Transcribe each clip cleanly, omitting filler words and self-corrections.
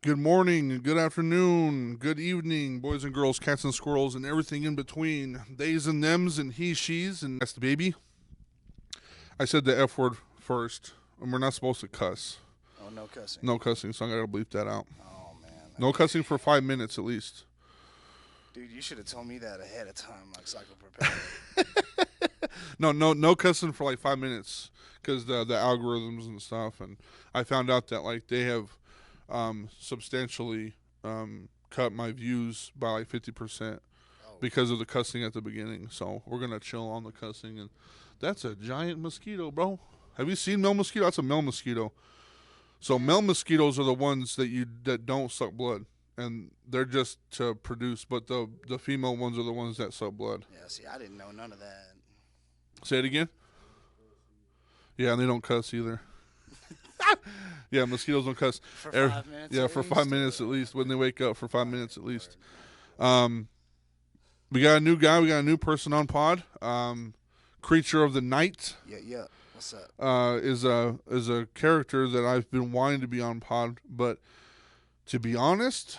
Good morning, good afternoon, good evening, boys and girls, cats and squirrels, and everything in between. Theys and thems and he, she's, and that's the baby. I said the F word first, and we're not supposed to cuss. Oh, no cussing. No cussing, so I gotta bleep that out. Oh man. No Okay. cussing for 5 minutes at least. Dude, you should have told me that ahead of time, like so I could prepare. No cussing for like 5 minutes because the algorithms and stuff. And I found out that like they have substantially cut my views by like 50% Oh, because of the cussing at the beginning. So we're gonna chill on the cussing, and that's a giant mosquito, bro. Have you seen male mosquito? That's a male mosquito. So man. male mosquitoes are the ones that don't suck blood, and they're just to produce. But the female ones are the ones that suck blood. Yeah, see, I didn't know none of that. Say it again. Yeah, and they don't cuss either. Yeah, mosquitoes don't cuss. For Er, 5 minutes yeah, at for least? 5 minutes at least when they wake up. For 5 minutes at least. Word. Um, we got a new guy. We got a new person on pod. Creature of the Night. Yeah. What's up? Is a character that I've been wanting to be on pod, but to be honest,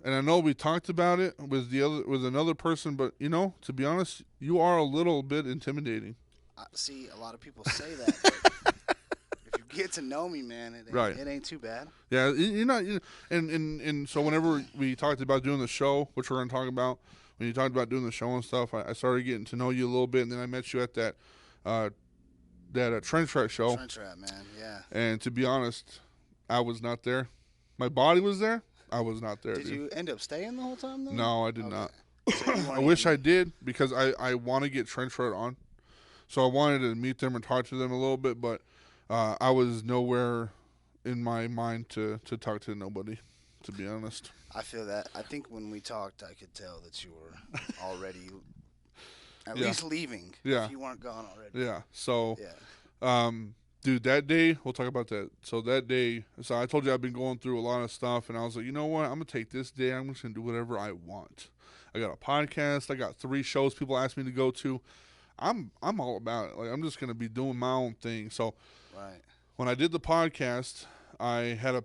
and I know we talked about it with another person, but to be honest, you are a little bit intimidating. See, a lot of people say that, but if you get to know me, man, Right. it ain't too bad. Yeah, you're not. And so whenever we talked about doing the show, which we're gonna talk about, when you talked about doing the show and stuff, I started getting to know you a little bit, and then I met you at uh, that trench rat show. Trench rat, man. Yeah. And to be honest, I was not there. My body was there. I was not there. Did dude. you end up staying the whole time though? No, I did Okay. not. So you I weren't wish I even- did because I want to get trench rat on. So I wanted to meet them and talk to them a little bit, but I was nowhere in my mind to talk to nobody, to be honest. I feel that. I think when we talked, I could tell that you were already at Yeah. least leaving. Yeah. If you weren't gone already. Yeah. So, Yeah. dude, that day, we'll talk about that. So that day, so I told you I've been going through a lot of stuff, and I was like, you know what? I'm gonna take this day. I'm just gonna do whatever I want. I got a podcast. I got 3 shows people ask me to go to. I'm all about it. Like I'm just gonna be doing my own thing. So Right. when I did the podcast, I had a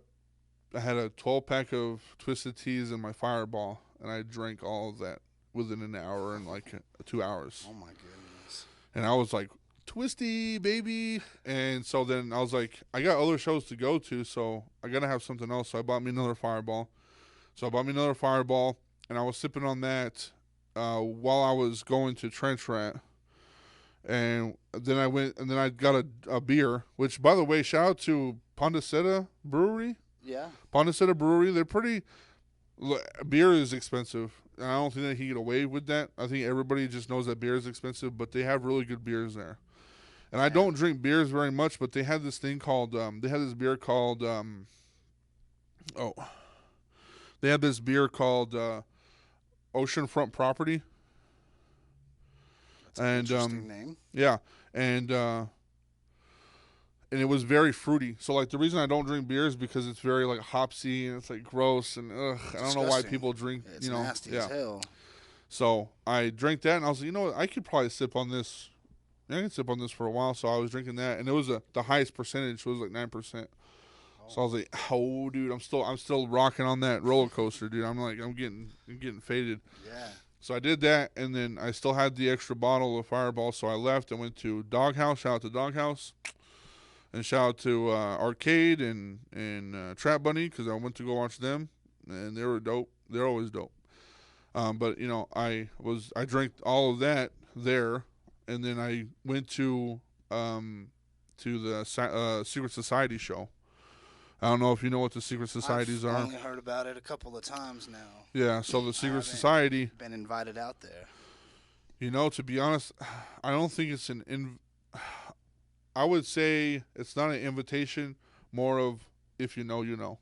12 pack of Twisted Teas and my Fireball, and I drank all of that within an hour and like 2 hours. Oh my goodness. And I was like, Twisty, baby. And so then I was like, I got other shows to go to, so I gotta have something else. So I bought me another Fireball. And I was sipping on that while I was going to Trench Rat. And then I got a beer, which, by the way, shout out to Pondicetta Brewery. Yeah. Pondicetta Brewery, they're pretty. Beer is expensive. And I don't think they can get away with that. I think everybody just knows that beer is expensive, but they have really good beers there. And I don't drink beers very much, but they had this thing called. They had this beer called. Oh, they had this beer called Oceanfront Property. That's an And interesting name. yeah, and it was very fruity. So like the reason I don't drink beer is because it's very like hopsy and it's like gross and I don't know why Disgusting. people drink. It's nasty yeah. as hell. So I drank that and I was like, you know what, I could probably sip on this. I can sip on this for a while. So I was drinking that, and it was the highest percentage was like 9%. So I was like, oh, dude, I'm still rocking on that roller coaster, dude. I'm getting faded. Yeah. So I did that, and then I still had the extra bottle of Fireball, so I left and went to Doghouse. Shout out to Doghouse. And shout out to Arcade and Trap Bunny, because I went to go watch them, and they were dope. They're always dope. But, I drank all of that there, and then I went to the Secret Society show. I don't know if you know what the secret societies I've are. only heard about it a couple of times now. Yeah, so the secret haven't society, Been invited out there. to be honest, I don't think it's I would say it's not an invitation, more of if you know, you know.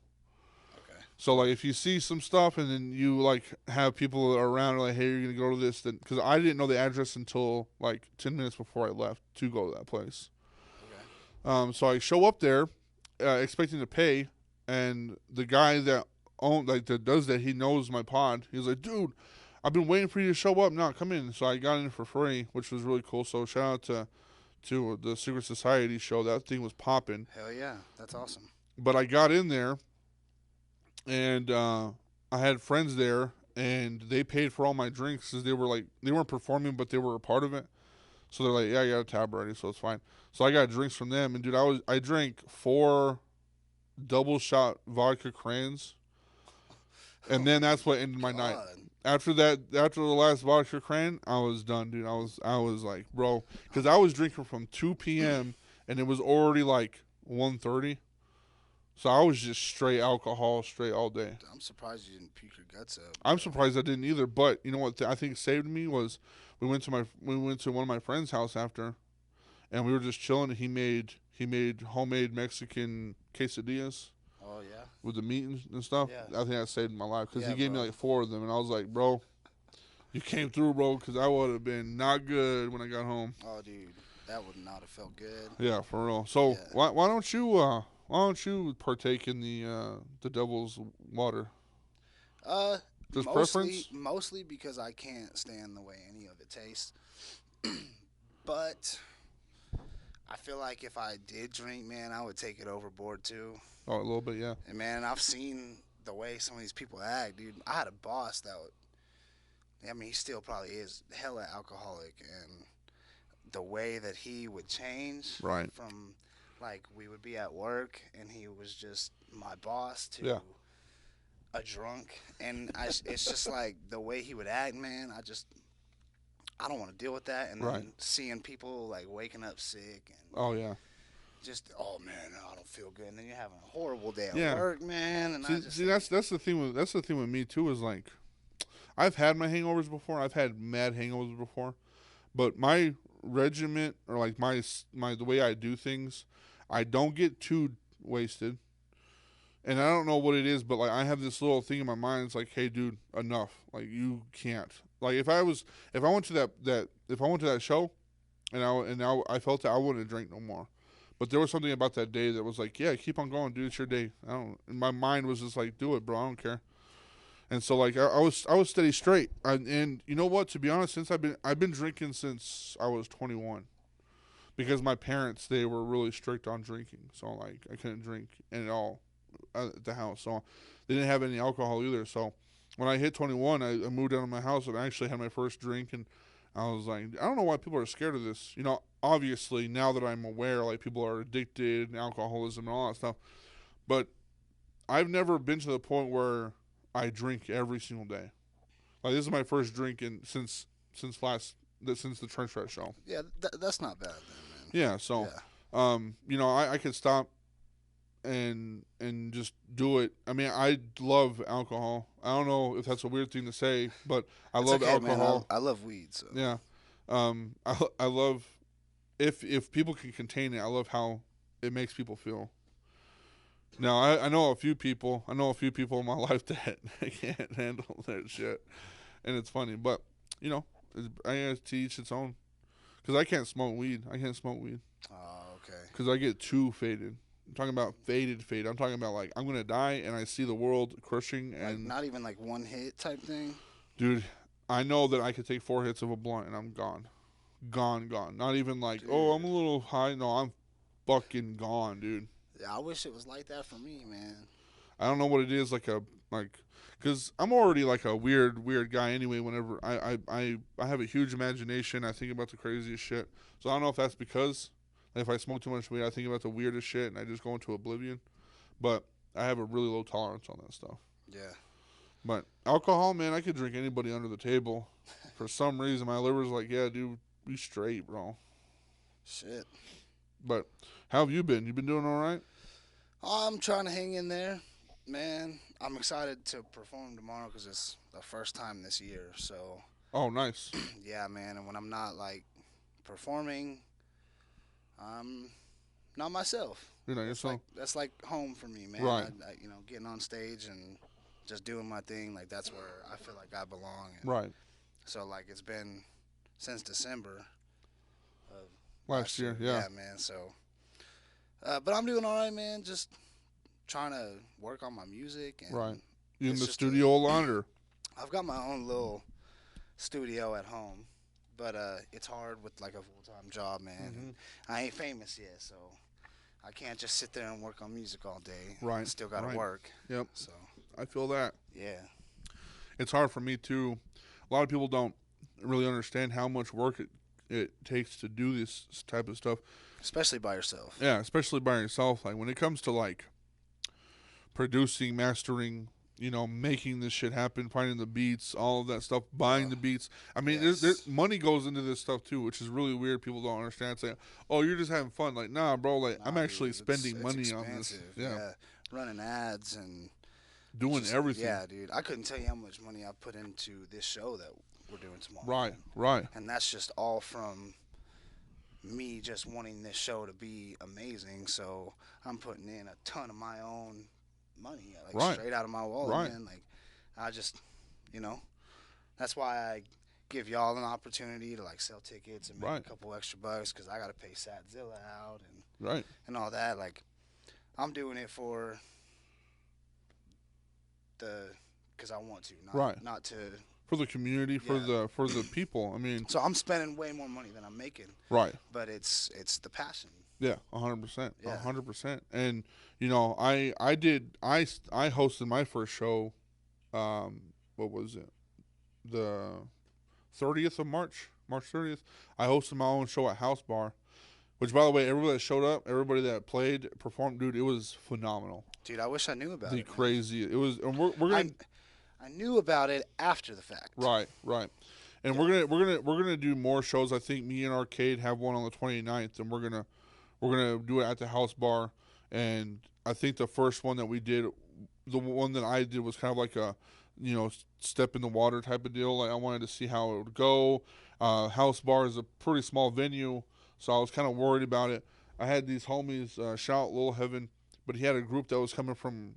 Okay. So like if you see some stuff and then you like have people around like, hey, you're gonna go to this, then because I didn't know the address until like 10 minutes before I left to go to that place. Okay. So I show up there, expecting to pay, and the guy that does that, he knows my pod. He's like, dude, I've been waiting for you to show up. Now come in. So I got in for free, which was really cool. So shout out to the Secret Society show. That thing was popping. Hell yeah. That's awesome. But I got in there, and I had friends there, and they paid for all my drinks because they weren't performing, but they were a part of it. So they're like, yeah, I got a tab already, so it's fine. So I got drinks from them, and dude, I drank 4 double shot vodka crayons, and Oh then my that's what ended my night. God. After that, after the last vodka crayon, I was done, dude. I was like, bro, because I was drinking from 2 p.m. and it was already like 1:30. So I was just straight alcohol, straight all day. I'm surprised you didn't puke your guts up, I'm bro. surprised I didn't either. But you know what? I think saved me was we went to one of my friends' house after, and we were just chilling. And he made homemade Mexican quesadillas Oh yeah. with the meat and stuff. Yeah. I think that saved my life because Yeah, he gave me bro. like 4 of them, and I was like, bro, you came through, bro, because I would have been not good when I got home. Oh, dude, that would not have felt good. Yeah, for real. So Yeah. why don't you partake in the devil's water? Uh, Just mostly, preference? mostly because I can't stand the way any of it tastes. But I feel like if I did drink, man, I would take it overboard too. Oh, a little bit, yeah. And man, I've seen the way some of these people act, dude. I had a boss that would, I mean, he still probably is hella alcoholic, and the way that he would change Right. from, like, we would be at work and he was just my boss to Yeah. a drunk, and it's just like the way he would act, man. I don't want to deal with that, and Right. then seeing people like waking up sick and Oh yeah. just, oh man, I don't feel good, and then you're having a horrible day at Yeah. work, man. And I just See, that's the thing with me too is like I've had my hangovers before. I've had mad hangovers before, but my regiment or like my the way I do things, I don't get too wasted. And I don't know what it is, but like I have this little thing in my mind. It's like, hey, dude, enough. Like you can't. Like if I went to that show, and I felt that I wouldn't drink no more. But there was something about that day that was like, yeah, keep on going, dude. It's your day. I don't. And my mind was just like, do it, bro. I don't care. And so like I was steady straight. And you know what? To be honest, since I've been drinking since I was 21, because my parents, they were really strict on drinking. So like I couldn't drink at all at the house. So they didn't have any alcohol either. So when I hit 21, I moved out of my house and I actually had my first drink. And I was like, I don't know why people are scared of this. You know, obviously now that I'm aware, like people are addicted and alcoholism and all that stuff. But I've never been to the point where I drink every single day. Like this is my first drink since the Trench Rat show. yeah, that's not bad then, Yeah, man. so Yeah. I could stop and just do it. I mean, I love alcohol. I don't know if that's a weird thing to say, but I It's love okay, man. alcohol. I love weed, so Yeah. I love if people can contain it. I love how it makes people feel. Now I know a few people. I know a few people in my life that can't handle that shit, and it's funny. But you know, I guess to each its own. Because I can't smoke weed. I can't smoke weed Oh, okay. because I get too faded. I'm talking about faded. I'm talking about like I'm gonna die and I see the world crushing Like and not even like one hit type thing. dude, I know that I could take 4 hits of a blunt and I'm gone, gone. Not even like oh I'm a Dude. little high. No, I'm fucking gone, dude. Yeah, I wish it was like that for me, man. I don't know what it is because I'm already like a weird guy anyway. Whenever I have a huge imagination, I think about the craziest shit. So I don't know if that's because if I smoke too much weed, I think about the weirdest shit and I just go into oblivion. But I have a really low tolerance on that stuff. Yeah. But alcohol, man, I could drink anybody under the table. For some reason, my liver's like, yeah, dude, be straight, bro. Shit. But how have you been? You been doing all right? I'm trying to hang in there, man. I'm excited to perform tomorrow because it's the first time this year. So Oh, nice. yeah, man. And when I'm not like performing, I'm not myself. You know, That's yourself. like home for me, man. Right. Getting on stage and just doing my thing, like that's where I feel like I belong. And Right. so like it's been since December of Last year, yeah. man. So, but I'm doing all right, man. Just trying to work on my music. And Right. You in it's the just studio a lot, or? I've got my own little studio at home, but it's hard with like a full-time job, man. Mhm. I ain't famous yet, so I can't just sit there and work on music all day. Right, Still got to right. work. Yep. So I feel that. Yeah. It's hard for me too. A lot of people don't really understand how much work it takes to do this type of stuff. Especially by yourself. Yeah, especially by yourself. Like when it comes to like producing, mastering, making this shit happen, finding the beats, all of that stuff, buying the beats. I mean, there's money goes into this stuff too, which is really weird. People don't understand. It's like, oh, you're just having fun. Like, nah, bro. Like, I'm actually spending money on this. Yeah, running ads and doing everything. Yeah, dude. I couldn't tell you how much money I put into this show that we're doing tomorrow. Right. And that's just all from me just wanting this show to be amazing. So I'm putting in a ton of my own money, like straight out of my wallet, man. Like, I just, that's why I give y'all an opportunity to like sell tickets and make a couple extra bucks, because I got to pay Satzilla out and all that. Like, I'm doing it for because I want to, not to. For the community, for the people. I mean, so I'm spending way more money than I'm making. Right. But it's the passion. Yeah, 100%. 100%. And I hosted my first show. What was it? The 30th of March 30th. I hosted my own show at House Bar, which, by the way, everybody that showed up, everybody that played, performed, dude, it was phenomenal. Dude, I wish I knew about it. Crazy. It was, and we're gonna. I knew about it after the fact. Right. And we're gonna do more shows. I think me and Arcade have one on the 29th, and we're gonna do it at the House Bar. And I think the first one that we did, the one that I did, was kind of like a, step in the water type of deal. Like, I wanted to see how it would go. House Bar is a pretty small venue, so I was kind of worried about it. I had these homies, shout out Lil Heaven, but he had a group that was coming from,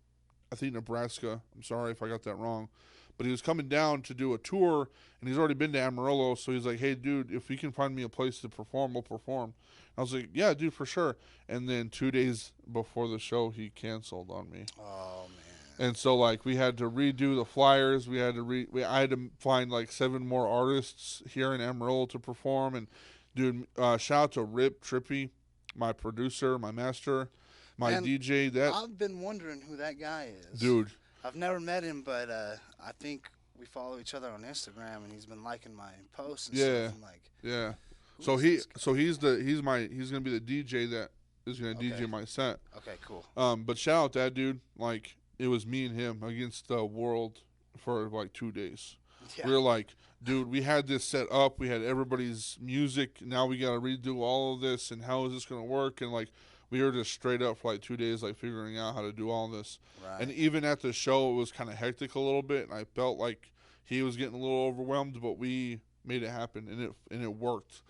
I think, Nebraska. I'm sorry if I got that wrong. But he was coming down to do a tour, and he's already been to Amarillo, so he's like, hey, dude, if you can find me a place to perform, we'll perform. I was like, yeah, dude, for sure. And then 2 days before the show, he canceled on me. Oh, man. And so, like, we had to redo the flyers. I had to find, like, 7 more artists here in Amarillo to perform. And, dude, shout out to Rip Trippy, my producer, my master, my DJ. I've been wondering who that guy is. Dude. I've never met him, but I think we follow each other on Instagram, and he's been liking my posts and stuff. I'm like, yeah. So he's gonna be the DJ that is gonna DJ my set. Okay, cool. But shout out that dude. Like, it was me and him against the world for like 2 days. Yeah. We were like, dude, we had this set up. We had everybody's music. Now we gotta redo all of this, and how is this gonna work? And like, we were just straight up for like 2 days, like figuring out how to do all this. Right. And even at the show, it was kind of hectic a little bit, and I felt like he was getting a little overwhelmed, but we made it happen, and it worked.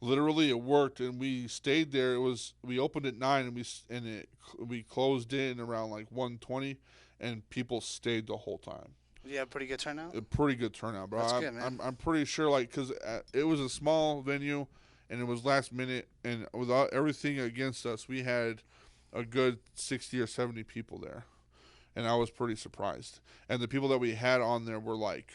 Literally, it worked, and we stayed there. We opened at 9, and we closed in around like 1:20, and people stayed the whole time. Yeah, pretty good turnout. A pretty good turnout, bro. That's good, man. I'm pretty sure, like, because it was a small venue. And it was last minute, and without everything against us, we had a good 60 or 70 people there. And I was pretty surprised. And the people that we had on there were, like,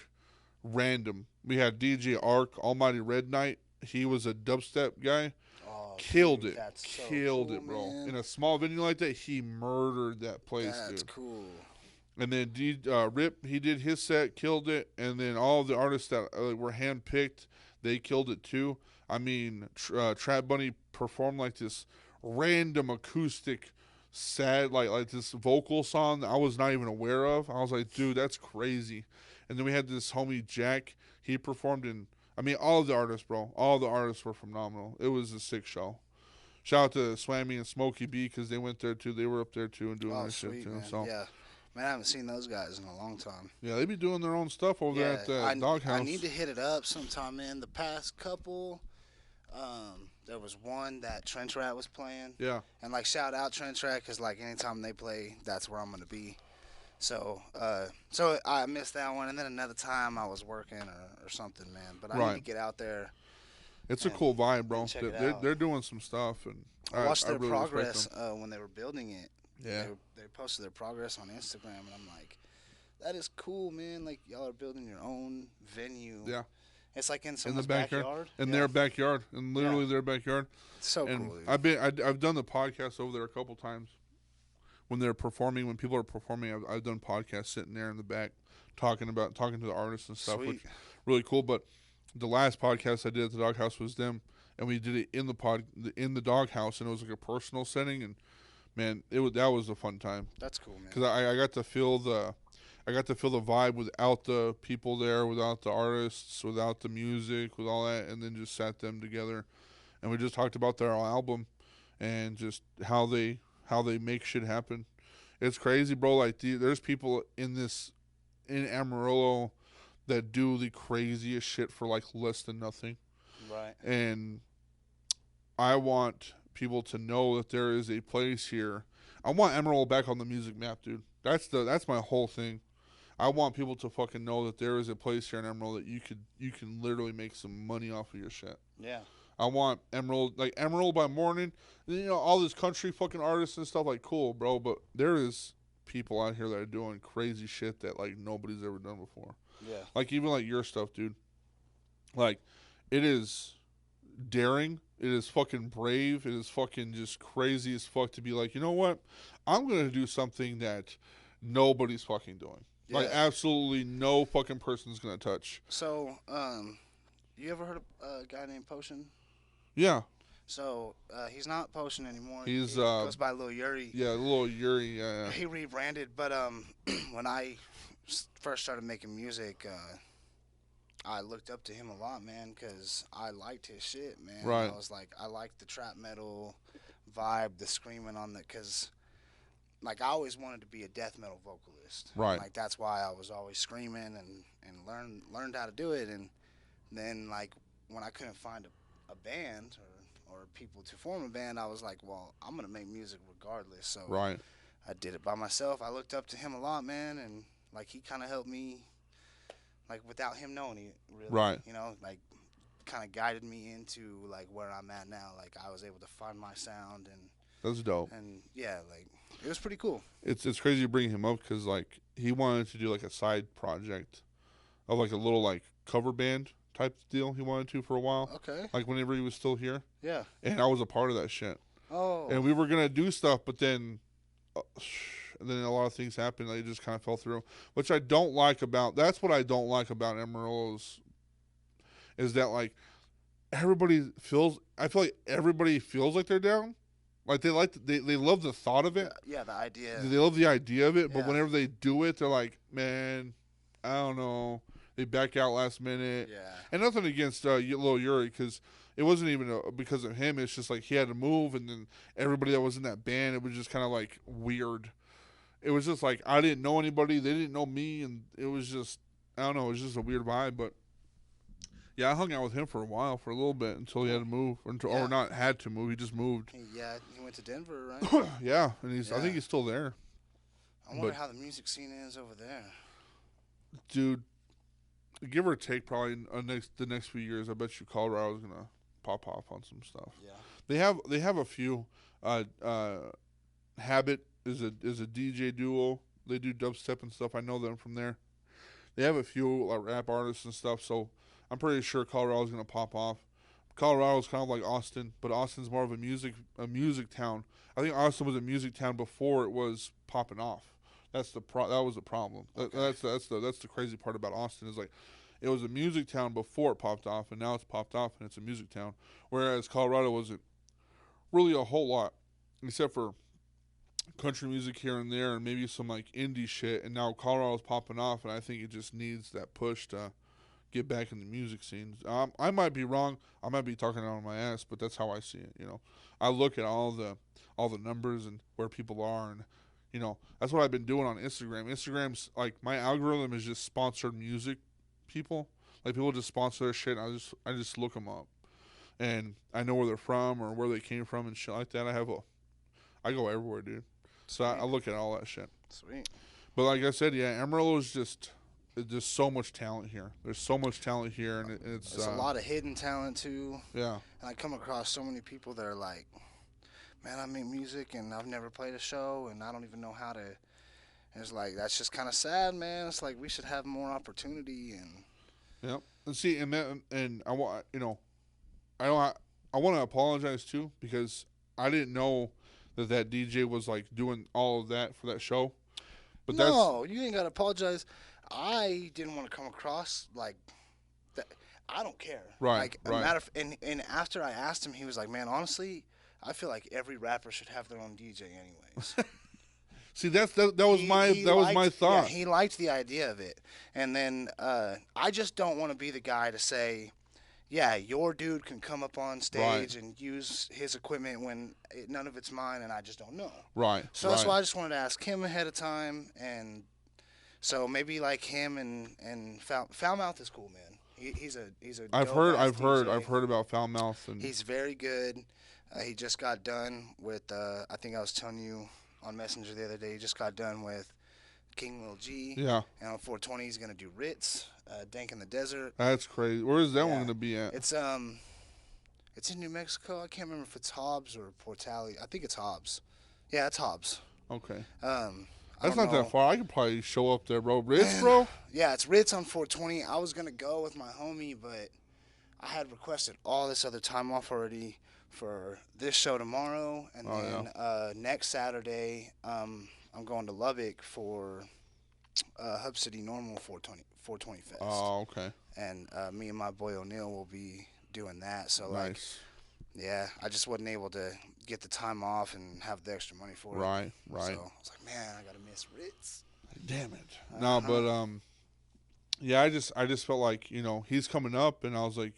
random. We had DJ Arc, Almighty Red Knight. He was a dubstep guy. Oh, Killed dude, it. That's so Killed cool, it, bro. man. In a small venue like that, he murdered that place, That's dude. cool. And then Rip, he did his set, killed it. And then all of the artists that were handpicked, they killed it too. I mean, Trap Bunny performed like this random acoustic, sad, like this vocal song that I was not even aware of. I was like, dude, that's crazy. And then we had this homie Jack. He performed in, I mean, all of the artists, bro. All the artists were phenomenal. It was a sick show. Shout out to Swammy and Smokey B, because they went there too. They were up there too and doing their shit too. Man. So yeah. Man, I haven't seen those guys in a long time. Yeah, they be doing their own stuff over there at the Doghouse. I need to hit it up sometime, man. The past couple, there was one that Trench Rat was playing. Yeah. And, like, shout out Trench Rat, because, like, anytime they play, that's where I'm going to be. So I missed that one. And then another time I was working or something, man. But I need to get out there. It's a cool vibe, bro. They're doing some stuff. And I watched their progress when they were building it. Yeah. They posted their progress on Instagram, and I'm like, that is cool, man. Like, y'all are building your own venue. Yeah. It's like in someone's backyard. In their backyard. In literally their backyard. So and cool, dude. I've done the podcast over there a couple times. when they're performing, when people are performing, I've done podcasts sitting there in the back talking to the artists and stuff, Sweet. which really cool. But the last podcast I did at the doghouse was them, and we did it in the doghouse, and it was like a personal setting, and man, that was a fun time. That's cool, man. Because I got to feel the vibe without the people there, without the artists, without the music, with all that, and then just sat them together, and we just talked about their album, and just how they make shit happen. It's crazy, bro. Like there's people in Amarillo that do the craziest shit for like less than nothing. Right. And I want people to know that there is a place here. I want Amarillo back on the music map, dude. That's my whole thing. I want people to fucking know that there is a place here in Amarillo that you can literally make some money off of your shit. Yeah. I want Amarillo by morning. All this country fucking artists and stuff, like, cool, bro. But there is people out here that are doing crazy shit that like nobody's ever done before. Yeah. Like even like your stuff, dude. Like, it is daring. It is fucking brave. It is fucking just crazy as fuck to be like, you know what? I'm going to do something that nobody's fucking doing. Yeah. Like, absolutely no fucking person's going to touch. So, you ever heard of a guy named Potion? Yeah. So, he's not Potion anymore. He goes by Lil Yuri. Yeah, Lil Yuri, yeah. He rebranded, but when I first started making music, I looked up to him a lot, man, because I liked his shit, man. Right. I was like, I liked the trap metal vibe, the screaming on the, because, like, I always wanted to be a death metal vocalist. Right. Like, that's why I was always screaming and learned how to do it. And then, like, when I couldn't find a band or people to form a band, I was like, well, I'm going to make music regardless. So right. I did it by myself. I looked up to him a lot, man, and, like, he kind of helped me, like, without him knowing it, really. Right. Like, kind of guided me into, like, where I'm at now. Like, I was able to find my sound, and that's dope. And, yeah, like, it was pretty cool. It's crazy to bring him up because, like, he wanted to do, like, a side project of, like, a little, like, cover band type deal he wanted to for a while. Okay. Like, whenever he was still here. Yeah. And I was a part of that shit. Oh. And we were going to do stuff, but then a lot of things happened. They just kind of fell through, which I don't like about. That's what I don't like about Amarillo is that, like, everybody feels. I feel like everybody feels like they're down. Like, they love the thought of it. Yeah, the idea. They love the idea of it, but Yeah. whenever they do it, they're like, man, I don't know. They back out last minute. Yeah. And nothing against Lil Yuri, because it wasn't even because of him. It's just like he had to move, and then everybody that was in that band, it was just kind of like weird. It was just like I didn't know anybody, they didn't know me, and it was just, I don't know, it was just a weird vibe. But yeah, I hung out with him for a while, for a little bit, until he had to move, or not had to move. He just moved. Yeah, he went to Denver, right? Yeah, and I think he's still there. I wonder how the music scene is over there. Dude, give or take, probably the next few years, I bet you Colorado's gonna pop off on some stuff. Yeah, they have a few. Habit is a DJ duo. They do dubstep and stuff. I know them from there. They have a few like rap artists and stuff. So I'm pretty sure Colorado's gonna pop off. Colorado's kind of like Austin, but Austin's more of a music town. I think Austin was a music town before it was popping off. That was the problem. Okay. That's the crazy part about Austin is, like, it was a music town before it popped off, and now it's popped off and it's a music town. Whereas Colorado wasn't really a whole lot, except for country music here and there, and maybe some like indie shit. And now Colorado's popping off, and I think it just needs that push to get back in the music scene. I might be wrong. I might be talking out of my ass, but that's how I see it. I look at all the numbers and where people are, and that's what I've been doing on Instagram. Instagram's like, my algorithm is just sponsored music people. Like, people just sponsor their shit, and I just look them up, and I know where they're from or where they came from and shit like that. I go everywhere, dude. So I look at all that shit. Sweet. But like I said, yeah, Amarillo is just so much talent here. There's so much talent here, and it's there's a lot of hidden talent too. Yeah. And I come across so many people that are like, man, I make music and I've never played a show and I don't even know how to. And it's like, that's just kind of sad, man. It's like we should have more opportunity and. Yeah, and see, and I want I want to apologize too, because I didn't know that DJ was like doing all of that for that show. But no, you ain't gotta apologize. I didn't want to come across like that. I don't care. Right. Like a matter of, and after I asked him, he was like, "Man, honestly, I feel like every rapper should have their own DJ, anyways." See, that was my thought. Yeah, he liked the idea of it, and then I just don't want to be the guy to say, "Yeah, your dude can come up on stage and use his equipment when none of it's mine, and I just don't know." Right. So that's why I just wanted to ask him ahead of time, and so maybe like him and Foulmouth is cool, man. He's a. I've heard about Foulmouth, and he's very good. He just got done with. I think I was telling you on Messenger the other day. He just got done with King Lil G. Yeah. And on 420, he's gonna do Ritz, Dank in the Desert. That's crazy. Where is that one gonna be at? It's in New Mexico. I can't remember if it's Hobbs or Portali. I think it's Hobbs. Yeah, it's Hobbs. Okay. That's not that far. I could probably show up there, bro. Ritz, bro? Yeah, it's Ritz on 420. I was going to go with my homie, but I had requested all this other time off already for this show tomorrow. And next Saturday, I'm going to Lubbock for Hub City Normal 420 Fest. Oh, okay. And me and my boy O'Neal will be doing that. So, nice. Yeah, I just wasn't able to get the time off and have the extra money for it. Right. So I was like, man, I gotta miss Ritz. Damn it. No, but yeah, I just felt like he's coming up, and I was like,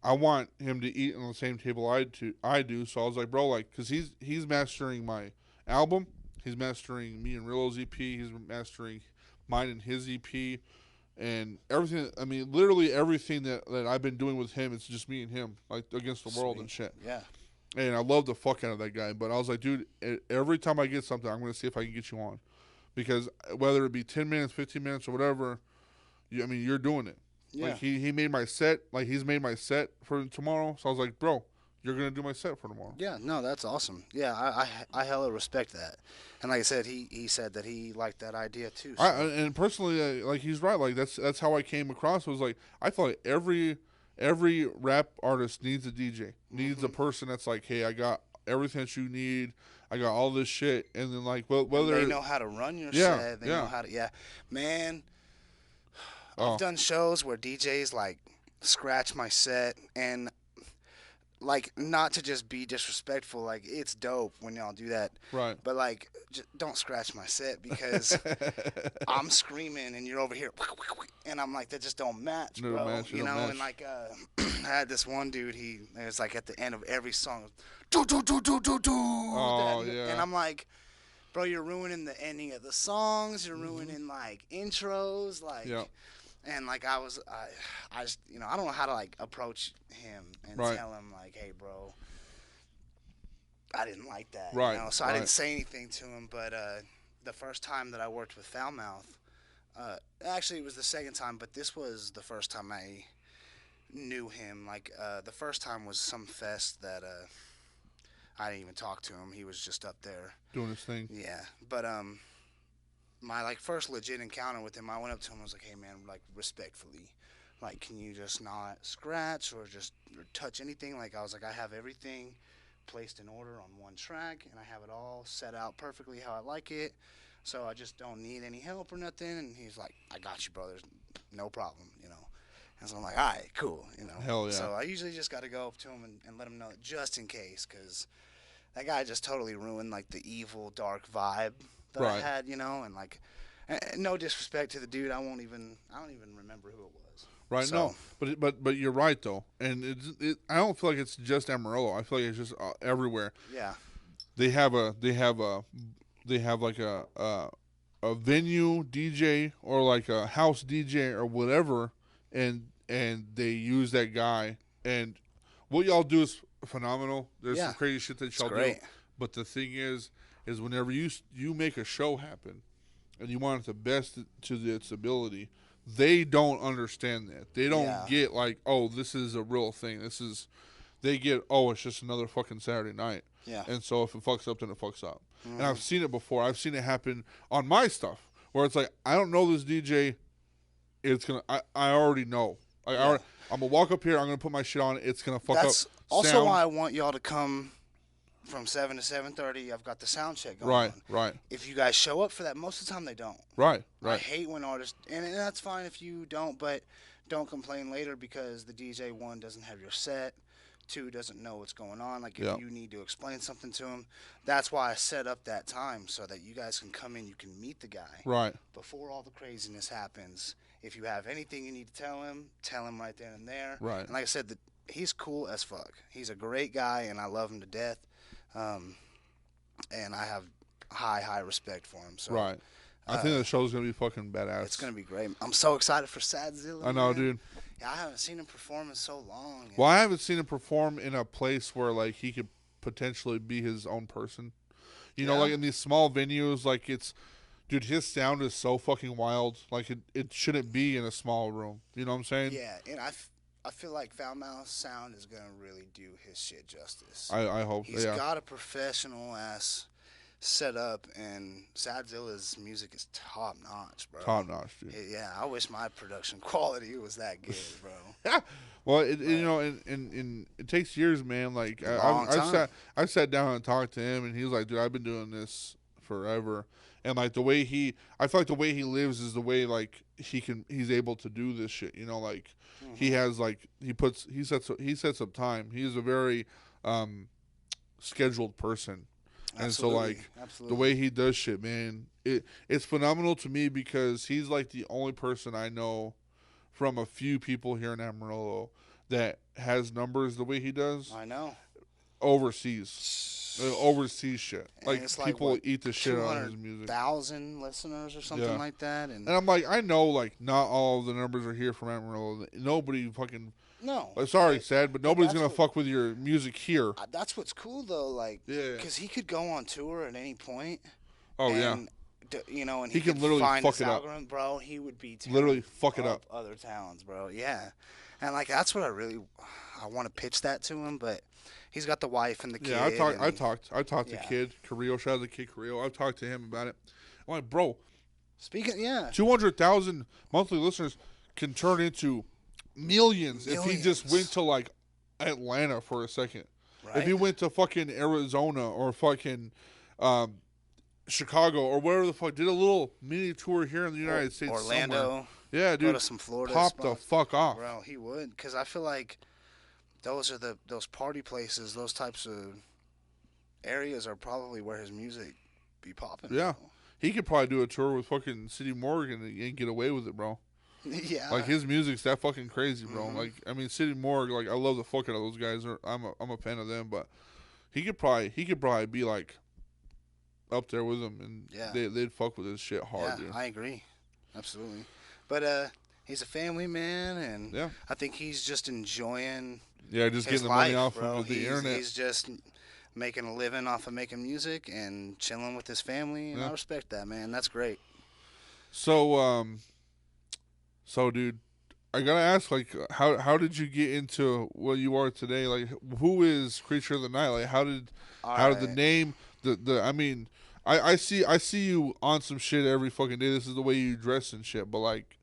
I want him to eat on the same table I do. So I was like, bro, like, cause he's mastering my album, he's mastering me and Rillo's EP, he's mastering mine and his EP. And everything, I mean, literally everything that I've been doing with him, it's just me and him, like, against the world and shit. Yeah. And I love the fuck out of that guy. But I was like, dude, every time I get something, I'm going to see if I can get you on. Because whether it be 10 minutes, 15 minutes, or whatever, you're doing it. Yeah. Like, he made my set. Like, he's made my set for tomorrow. So I was like, bro, you're going to do my set for tomorrow. Yeah, no, that's awesome. Yeah, I hella respect that. And like I said, he said that he liked that idea too. So. And personally, like, he's right. Like, that's how I came across. It was like, I thought every rap artist needs a DJ, needs a person that's like, hey, I got everything that you need. I got all this shit. And then, like, whether they know how to run your set. They know how to, Man, I've done shows where DJs, like, scratch my set, and like, not to just be disrespectful, like, it's dope when y'all do that. Right. But, like, don't scratch my set because I'm screaming and you're over here. And I'm like, that just don't match, bro. And, like, I had this one dude, it was, like, at the end of every song, do. Oh, yeah. And I'm like, bro, you're ruining the ending of the songs. You're ruining, like, intros. Like, and, like, I just, I don't know how to, like, approach him and tell him, like, hey, bro, I didn't like that. Right. So I didn't say anything to him. But the first time that I worked with Foulmouth, actually, it was the second time, but this was the first time I knew him. Like, the first time was some fest that I didn't even talk to him. He was just up there. Doing his thing. Yeah. But, my, like, first legit encounter with him, I went up to him and was like, hey, man, like, respectfully, like, can you just not scratch or touch anything? Like, I was like, I have everything placed in order on one track, and I have it all set out perfectly how I like it, so I just don't need any help or nothing. And he's like, I got you, brother. No problem, And so I'm like, all right, cool, Hell yeah. So I usually just got to go up to him and let him know just in case, because that guy just totally ruined, like, the evil, dark vibe that I had, and, like, no disrespect to the dude, I don't even remember who it was. Right, so. No, but you're right though, and I don't feel like it's just Amarillo. I feel like it's just everywhere. Yeah, they have like a venue DJ or like a house DJ or whatever, and they use that guy. And what y'all do is phenomenal. There's some crazy shit that y'all do. But the thing is whenever you make a show happen, and you want it the best to its ability, they don't understand that. They don't get like, oh, this is a real thing. They get, oh, it's just another fucking Saturday night. Yeah. And so if it fucks up, then it fucks up. And I've seen it before. I've seen it happen on my stuff where it's like, I don't know this DJ. I already know. I'm gonna walk up here. I'm gonna put my shit on. It's gonna fuck up. That's also why I want y'all to come from 7 to 7:30, I've got the sound check going Right, on. right. If you guys show up for that, most of the time they don't. Right, I right. hate when artists, and that's fine if you don't, but don't complain later because the DJ, one, doesn't have your set, two, doesn't know what's going on. Like, if Yeah. you need to explain something to him, that's why I set up that time so that you guys can come in, you can meet the guy. Right. Before all the craziness happens. If you have anything you need to tell him right then and there. Right. And like I said, he's cool as fuck. He's a great guy, and I love him to death. And I have high respect for him. So, right. I think the show's gonna be fucking badass. It's gonna be great. I'm so excited for SCYTHE. I know, man. dude. Yeah, I haven't seen him perform in so long. Well, I haven't seen him perform in a place where like he could potentially be his own person. You know, like in these small venues, like dude, his sound is so fucking wild. Like it shouldn't be in a small room. You know what I'm saying? Yeah, and I feel like Foul Mouth's sound is gonna really do his shit justice. I hope. He's got a professional ass set up, and SCYTHE's music is top notch, bro. Top notch, dude. Yeah, I wish my production quality was that good, bro. Well, you know, and it takes years, man. Like I sat down and talked to him, and he was like, "Dude, I've been doing this forever." And like the way I feel like the way he lives is the way like he's able to do this shit. You know, like he has like he sets up time. He's a very scheduled person. And Absolutely. so, like, the way he does shit, man, it's phenomenal to me because he's, like, the only person I know from a few people here in Amarillo that has numbers the way he does. I know. Overseas shit. Like, people eat the shit out of his music. 200,000 listeners or something like that. And I'm like, I know, like, not all of the numbers are here from Amarillo. Nobody fucking... No. Sorry, Sad, but nobody's going to fuck with your music here. That's what's cool, though. Like, because he could go on tour at any point. Oh, yeah. You know, and he could literally find fuck his it algorithm, bro. He would be literally fuck it up other towns, bro. Yeah. And, like, that's what I want to pitch that to him, but he's got the wife and the kid. Yeah, I talked to Kid Carrillo. Shout out to Kid Carrillo. I've talked to him about it. I'm like, bro. 200,000 monthly listeners can turn into millions if he just went to like Atlanta for a second. Right? If he went to fucking Arizona or fucking Chicago or wherever the fuck, did a little mini tour here in the United States, Orlando. Somewhere. Yeah, dude. Go to some Florida pop spots. the fuck off, bro. He would, because I feel like those are those party places, those types of areas are probably where his music be popping. Yeah, bro. He could probably do a tour with fucking City Morgan and get away with it, bro. Yeah, like his music's that fucking crazy, bro. Like, I mean, City Morgue, like I love the fuck out of those guys. I'm a fan of them, but he could probably be like up there with them, and they'd fuck with his shit hard. Yeah, dude. I agree, absolutely. But he's a family man, and I think he's just enjoying. Yeah, just his getting the life, money off bro. of the internet. He's just making a living off of making music and chilling with his family, and I respect that, man. That's great. So, dude, I gotta ask, like, how did you get into what you are today? Like, who is Kreature of the Night? Like, how did the name I mean, I see you on some shit every fucking day. This is the way you dress and shit, but like,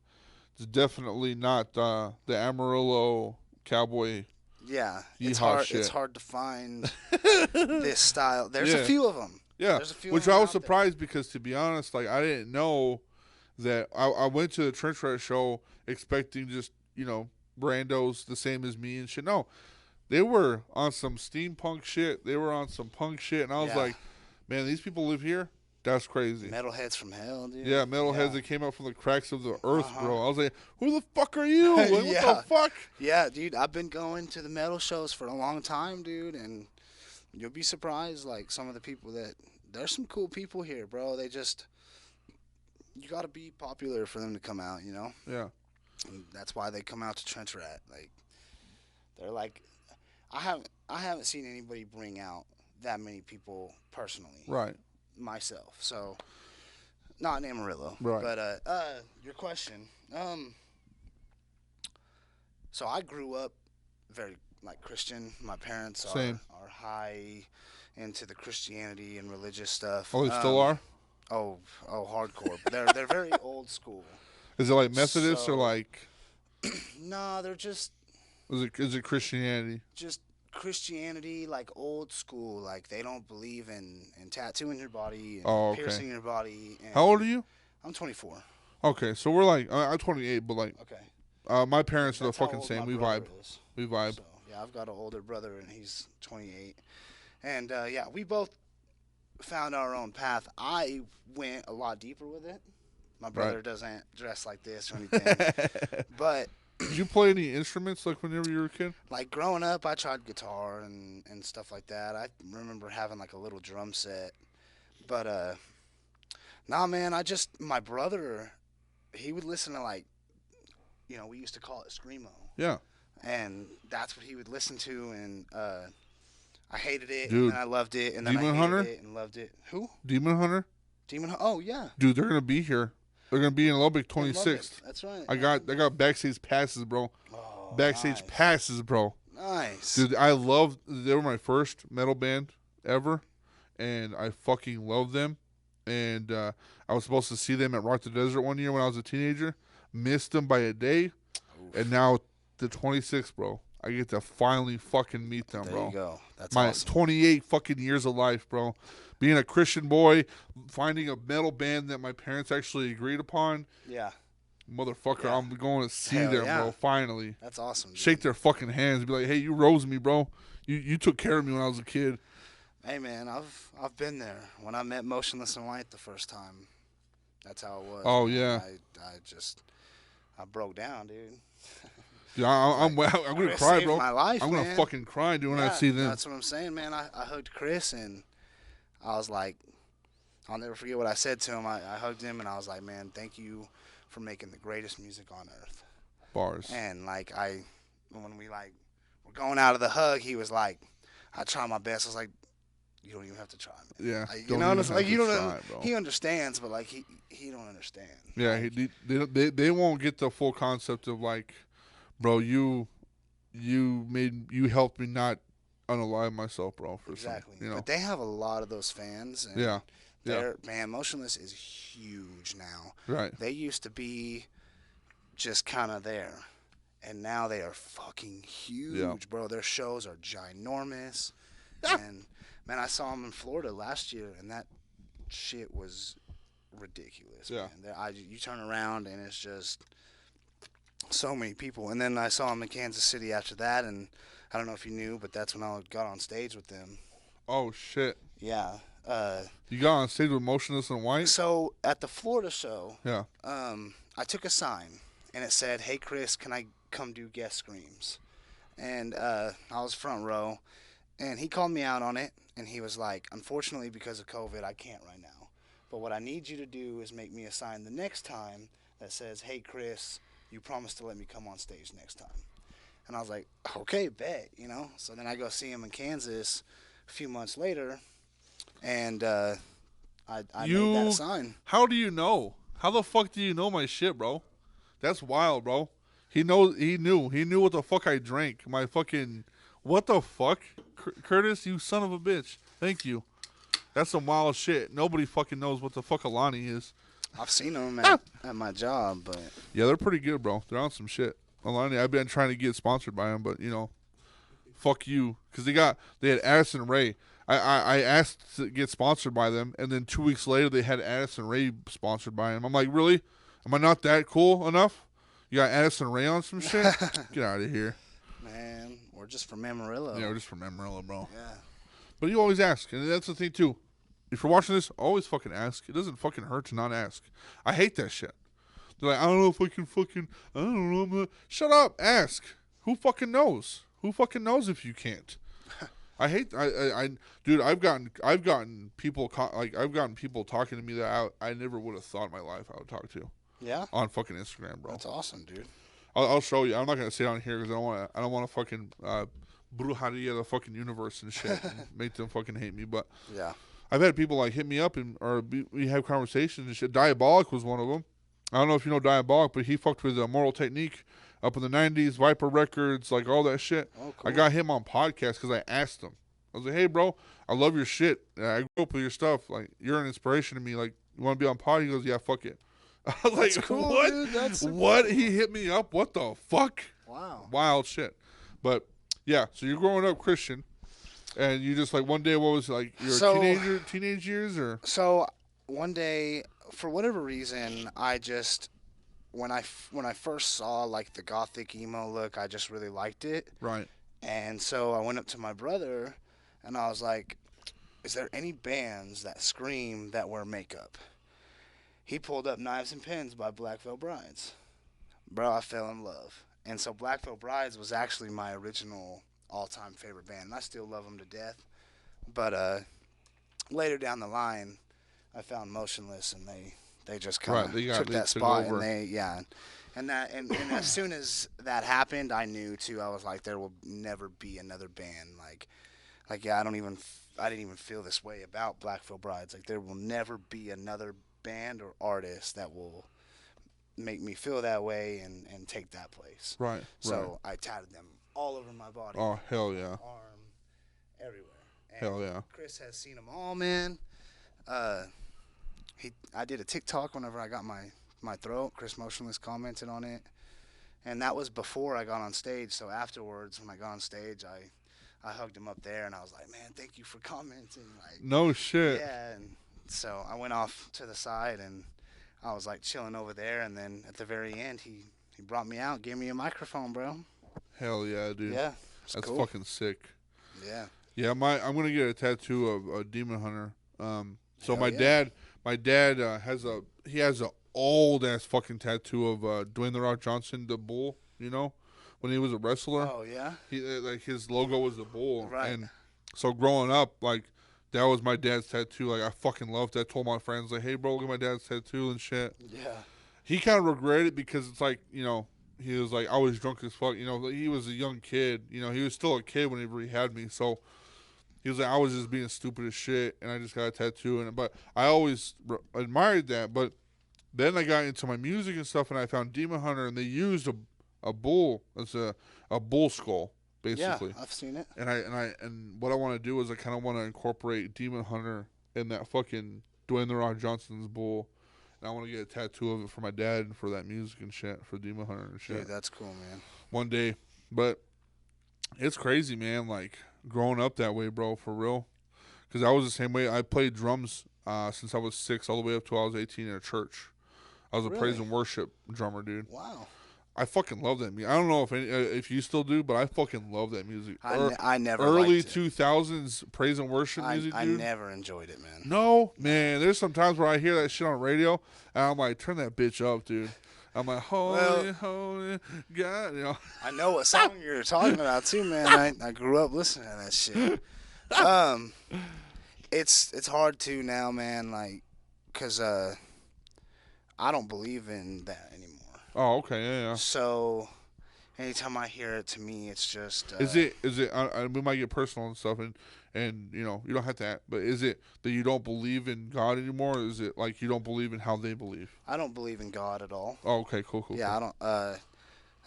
it's definitely not the Amarillo cowboy. Yeah, it's hard. Shit. It's hard to find this style. There's a few of them. Yeah, There's a few which I was surprised because, to be honest, like I didn't know that. I went to the Trench Rat show expecting just randos the same as me and shit. No, they were on some steampunk shit. They were on some punk shit, and I was like, man, these people live here. That's crazy. Metalheads from hell, dude. Yeah, metalheads that came up from the cracks of the earth, bro. I was like, who the fuck are you? Like, what the fuck? Yeah, dude, I've been going to the metal shows for a long time, dude, and you'll be surprised, like, some of the people there's some cool people here, bro. They just, you gotta be popular for them to come out, you know? Yeah. And that's why they come out to Trench Rat. Like, they're like, I haven't seen anybody bring out that many people personally. Right. Myself, so not in Amarillo, right? But your question. So I grew up very like Christian. My parents are high into the Christianity and religious stuff. Oh, they still are. Oh, hardcore. They're very old school. Is it like Methodist or like? No, they're just. Is it Christianity? Just Christianity, like old school. Like they don't believe in tattooing your body and Oh, okay. piercing your body. And how old are you? I'm 24. Okay, so we're like I'm 28, but like my parents are the That's how fucking old same. my We brother vibe. is. We vibe. So yeah, I've got an older brother and he's 28. And yeah, we both found our own path. I went a lot deeper with it. My brother doesn't dress like this or anything. But did you play any instruments like whenever you were a kid? like growing up, I tried guitar and stuff like that. I remember having like a little drum set. But nah, man, my brother, he would listen to like, you know, we used to call it screamo. Yeah. And that's what he would listen to, and I hated it, Dude, and then I loved it, and then Demon I hated Hunter? it and loved it. Who? Demon Hunter? Oh yeah. Dude, they're gonna be here. They're gonna be in Lubbock, In 26th. Lubbock. That's right. I got backstage passes, bro. Oh, Backstage passes, bro. Nice. Dude, they were my first metal band ever, and I fucking love them. And I was supposed to see them at Rock the Desert one year when I was a teenager. Missed them by a day. Oof. And now the 26th, bro. I get to finally fucking meet them, bro. There you go. That's my awesome. 28 fucking years of life, bro. Being a Christian boy, finding a metal band that my parents actually agreed upon. Yeah. Motherfucker, yeah. I'm going to see Hell them, yeah. bro, finally. That's awesome, dude. Shake their fucking hands. Be like, hey, you rose me, bro. You took care of me when I was a kid. Hey, man, I've been there. When I met Motionless in White the first time, that's how it was. Oh, man. yeah. I broke down, dude. Yeah, I'm going to cry, bro. My life, I'm going to fucking cry, dude, when I see them. That's what I'm saying, man. I hugged Chris, and I was like, I'll never forget what I said to him. I hugged him, and I was like, man, thank you for making the greatest music on earth. Bars. And, like, when we, like, were going out of the hug, he was like, I tried my best. I was like, you don't even have to try, man. Yeah. Like, you know what I'm saying? Like, you don't. He understands, but like he don't understand. Yeah, like, they won't get the full concept of like, bro, you helped me not unalive myself, bro. Exactly. You know? But they have a lot of those fans. And yeah. Man, Motionless is huge now. Right. They used to be just kind of there, and now they are fucking huge, bro. Their shows are ginormous, and man, I saw them in Florida last year, and that shit was ridiculous. Yeah. Man. You turn around, and it's just so many people. And then I saw them in Kansas City after that, and I don't know if you knew, but that's when I got on stage with them. Oh, shit. Yeah. You got on stage with Motionless in White? So, at the Florida show, yeah. I took a sign, and it said, hey, Chris, can I come do guest screams? And I was front row, and he called me out on it. And he was like, unfortunately, because of COVID, I can't right now. But what I need you to do is make me a sign the next time that says, hey, Chris, you promised to let me come on stage next time. And I was like, okay, bet, you know. So then I go see him in Kansas a few months later, and I made that sign. How do you know? How the fuck do you know my shit, bro? That's wild, bro. He knew what the fuck I drank. My fucking... What the fuck? Curtis, you son of a bitch. Thank you. That's some wild shit. Nobody fucking knows what the fuck Alani is. I've seen them at my job, but... Yeah, they're pretty good, bro. They're on some shit. Alani, I've been trying to get sponsored by them, but, you know, fuck you. Because they had Addison Rae. I asked to get sponsored by them, and then 2 weeks later they had Addison Rae sponsored by them. I'm like, really? Am I not that cool enough? You got Addison Rae on some shit? Get out of here. Man, we're just from Amarillo. Yeah, we're just from Amarillo, bro. Yeah. But you always ask, and that's the thing, too. If you're watching this, always fucking ask. It doesn't fucking hurt to not ask. I hate that shit. They're like, I don't know if I can fucking, I don't know. Shut up, ask. Who fucking knows? Who fucking knows if you can't? I hate, dude, I've gotten people, I've gotten people talking to me that I never would have thought in my life I would talk to. Yeah? On fucking Instagram, bro. That's awesome, dude. I'll show you. I'm not going to say it on here because I don't want to fucking brujeria the fucking universe and shit and make them fucking hate me. But yeah, I've had people like hit me up we have conversations and shit. Diabolic was one of them. I don't know if you know Diabolic, but he fucked with Moral Technique up in the 90s, Viper Records, like all that shit. Oh, cool. I got him on podcast because I asked him. I was like, hey, bro, I love your shit. I grew up with your stuff. Like, you're an inspiration to me. Like, you want to be on pod? He goes, yeah, fuck it. I was That's like, cool, what? Dude. That's what? He hit me up? What the fuck? Wow. Wild shit. But Yeah, so you're growing up Christian, and you just like one day, what was it, like your teenage years, or? So one day, for whatever reason, I just when I first saw like the gothic emo look, I just really liked it. Right. And so I went up to my brother, and I was like, "Is there any bands that scream that wear makeup?" He pulled up Knives and Pins by Black Veil Brides. Bro, I fell in love. And so Black Veil Brides was actually my original all-time favorite band. And I still love them to death. But later down the line, I found Motionless, and they just kind of took that spot, and and as soon as that happened, I knew too. I was like, there will never be another band like yeah. I didn't even feel this way about Black Veil Brides. Like there will never be another band or artist that will make me feel that way and take that place. Right. So I tatted them all over my body. Oh hell yeah. Arm, everywhere. And hell yeah. Chris has seen them all, man. I did a TikTok whenever I got my throat. Chris Motionless commented on it, and that was before I got on stage. So afterwards, when I got on stage, I hugged him up there, and I was like, "Man, thank you for commenting." Like, no shit. Yeah, and so I went off to the side, and I was like chilling over there, and then at the very end, he brought me out, gave me a microphone, bro. Hell yeah, dude. Yeah, that's cool. Fucking sick. Yeah. Yeah, I'm gonna get a tattoo of a demon hunter. So my dad has a old ass fucking tattoo of Dwayne the Rock Johnson, the bull. You know, when he was a wrestler. Oh yeah. He like his logo was the bull. Right. And so growing up, like that was my dad's tattoo. Like I fucking loved that. I told my friends like, hey bro, look at my dad's tattoo and shit. Yeah. He kind of regretted it because it's like, you know, he was like, I was drunk as fuck. You know, he was a young kid. You know, he was still a kid whenever he had me. So he was like, I was just being stupid as shit, and I just got a tattoo. But I always admired that. But then I got into my music and stuff, and I found Demon Hunter, and they used a bull. It's a bull skull, basically. Yeah, I've seen it. And what I want to do is I kind of want to incorporate Demon Hunter in that fucking Dwayne the Rock Johnson's bull. And I want to get a tattoo of it for my dad and for that music and shit, for Demon Hunter and shit. Dude, that's cool, man. One day. But it's crazy, man, like, growing up that way, bro, for real. Because I was the same way. I played drums since I was 6 all the way up till I was 18 in a church. I was a praise and worship drummer, dude. Wow. I fucking love that music. I don't know if you still do, but I fucking love that music. I never early liked 2000s praise and worship music, dude. I never enjoyed it, man. No, man. There's some times where I hear that shit on radio, and I'm like, turn that bitch up, dude. I'm like, holy God, you know. I know what song you're talking about too, man. I grew up listening to that shit. It's hard to now, man, like, cause I don't believe in that anymore. Oh, okay, yeah. So, anytime I hear it, to me, it's just. Is it? We might get personal and stuff, and you know, you don't have to. But is it that you don't believe in God anymore? Or is it like you don't believe in how they believe? I don't believe in God at all. Oh, okay, cool. Yeah, cool. I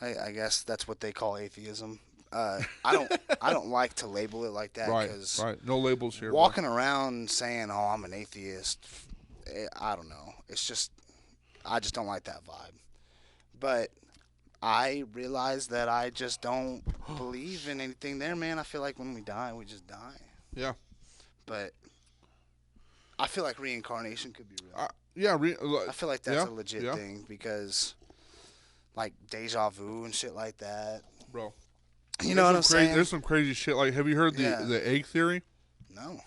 don't. I guess that's what they call atheism. I don't like to label it like that. Right. No labels here. Walking around saying, "Oh, I'm an atheist," I don't know. It's just, I just don't like that vibe. But I realize that I just don't believe in anything there, man. I feel like when we die, we just die. Yeah. But I feel like reincarnation could be real. Yeah. I feel like that's a legit thing because, like, deja vu and shit like that. Bro. You know what I'm saying? There's some crazy shit. Like, have you heard the egg theory? No.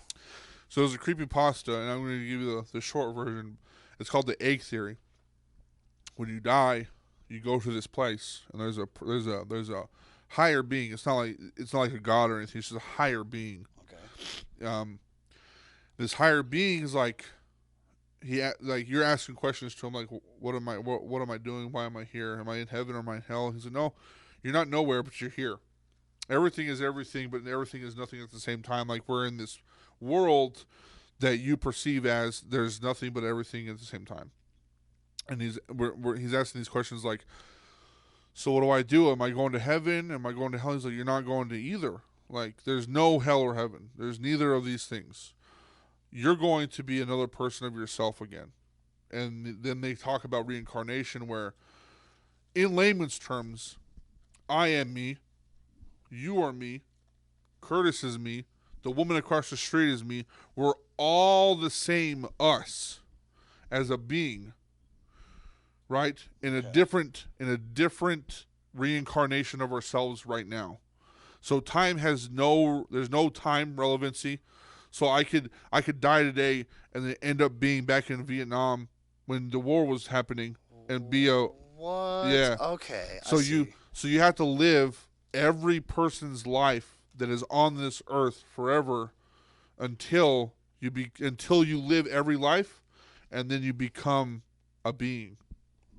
So there's a creepypasta, and I'm going to give you the short version. It's called the egg theory. When you die, you go to this place, and there's a higher being. It's not like a god or anything. It's just a higher being. Okay. This higher being is like you're asking questions to him, like, what am I doing? Why am I here? Am I in heaven or am I in hell? He said, no, you're not nowhere, but you're here. Everything is everything, but everything is nothing at the same time. Like, we're in this world that you perceive as there's nothing but everything at the same time. And he's asking these questions like, so what do I do? Am I going to heaven? Am I going to hell? He's like, you're not going to either. Like, there's no hell or heaven. There's neither of these things. You're going to be another person of yourself again. And then they talk about reincarnation where, in layman's terms, I am me. you are me, Curtis is me, the woman across the street is me. We're all the same us as a being, right? In a different reincarnation of ourselves right now. So time has there's no time relevancy. So I could die today and then end up being back in Vietnam when the war was happening and be a what? Yeah. Okay. So you have to live every person's life that is on this earth forever until you live every life, and then you become a being.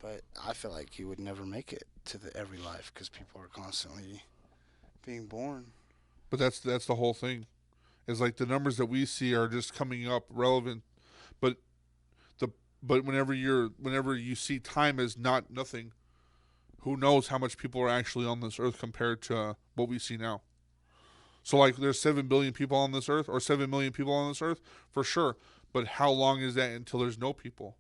But I feel like you would never make it to the every life because people are constantly being born. But that's the whole thing. It's like the numbers that we see are just coming up relevant, but whenever you see time as nothing, who knows how much people are actually on this earth compared to what we see now. So like there's 7 billion people on this earth or 7 million people on this earth for sure, but how long is that until there's no people?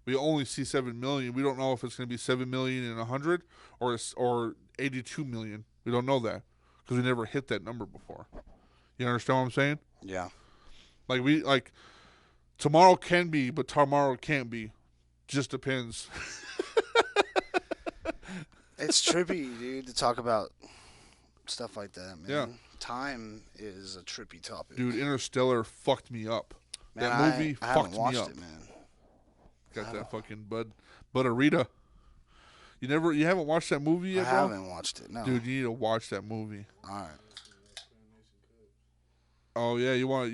We only see 7 million. We don't know if it's going to be 7 million in 100 or 82 million. We don't know that because we never hit that number before. You understand what I'm saying? Yeah. Like tomorrow can be, but tomorrow can't be. Just depends. It's trippy, dude, to talk about stuff like that, man. Yeah. Time is a trippy topic. Dude, Interstellar fucked me up. Man, that movie I fucked haven't watched me up. it, man. Got that fucking Buddarita. You haven't watched that movie yet, bro? I haven't watched it, no. Dude, you need to watch that movie. All right. Oh yeah, you want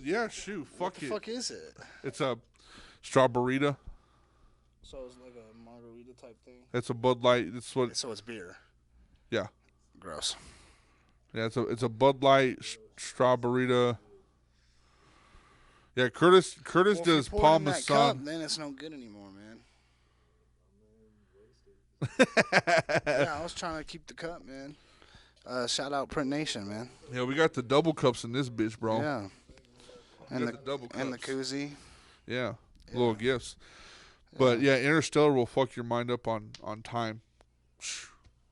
yeah, shoot, fuck it. What the fuck is it? It's a strawberryta. So it's like a margarita type thing? It's a Bud Light. So it's beer. Yeah. Gross. Yeah, it's a Bud Light strawberryta. Yeah, Curtis does Parmesan. Then it's no good anymore, man. Yeah, I was trying to keep the cup, man. Shout out Print Nation, man. Yeah, we got the double cups in this bitch, bro. Yeah. And the double cups. and the koozie. Yeah, little gifts. But yeah, Interstellar will fuck your mind up on time.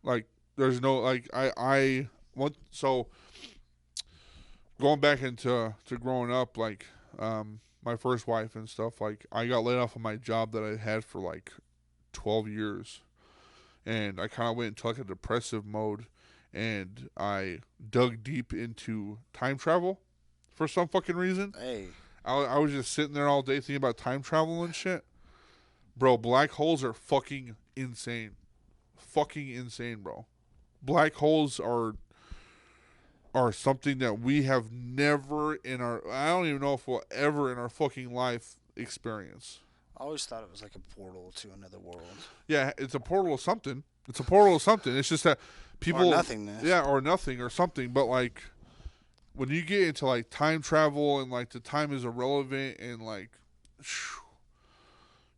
Like there's no like I want so going back into growing up, like my first wife and stuff, like I got laid off of my job that I had for like 12 years. And I kind of went into like a depressive mode, and I dug deep into time travel for some fucking reason. Hey. I was just sitting there all day thinking about time travel and shit. Bro, black holes are fucking insane. Fucking insane, bro. Black holes are something that we have never I don't even know if we'll ever in our fucking life experience. I always thought it was like a portal to another world. Yeah, it's a portal of something. It's just that people... Or nothingness. Yeah, or nothing or something. But, like, when you get into, like, time travel and, like, the time is irrelevant and, like,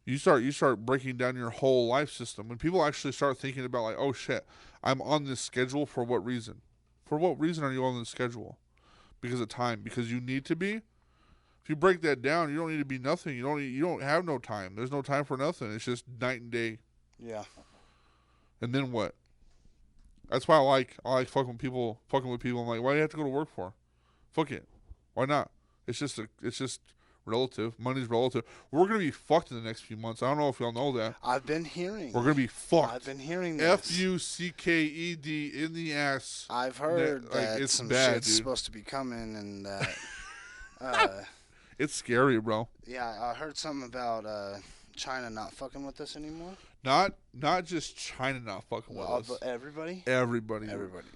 you start breaking down your whole life system. When people actually start thinking about, like, oh, shit, I'm on this schedule for what reason? For what reason are you on this schedule? Because of time. Because you need to be? If you break that down, you don't need to be nothing. You don't have no time. There's no time for nothing. It's just night and day. Yeah. And then what? That's why I like fucking with people. I'm like, why do you have to go to work for? Fuck it. Why not? It's just relative. Money's relative. We're gonna be fucked in the next few months. I don't know if y'all know that. I've been hearing. We're gonna be fucked. I've been hearing this. Fucked in the ass. I've heard that it's some bad, shit's dude. supposed to be coming, and that. It's scary, bro. Yeah, I heard something about China not fucking with us anymore. Not just China not fucking with us. But everybody. Everybody.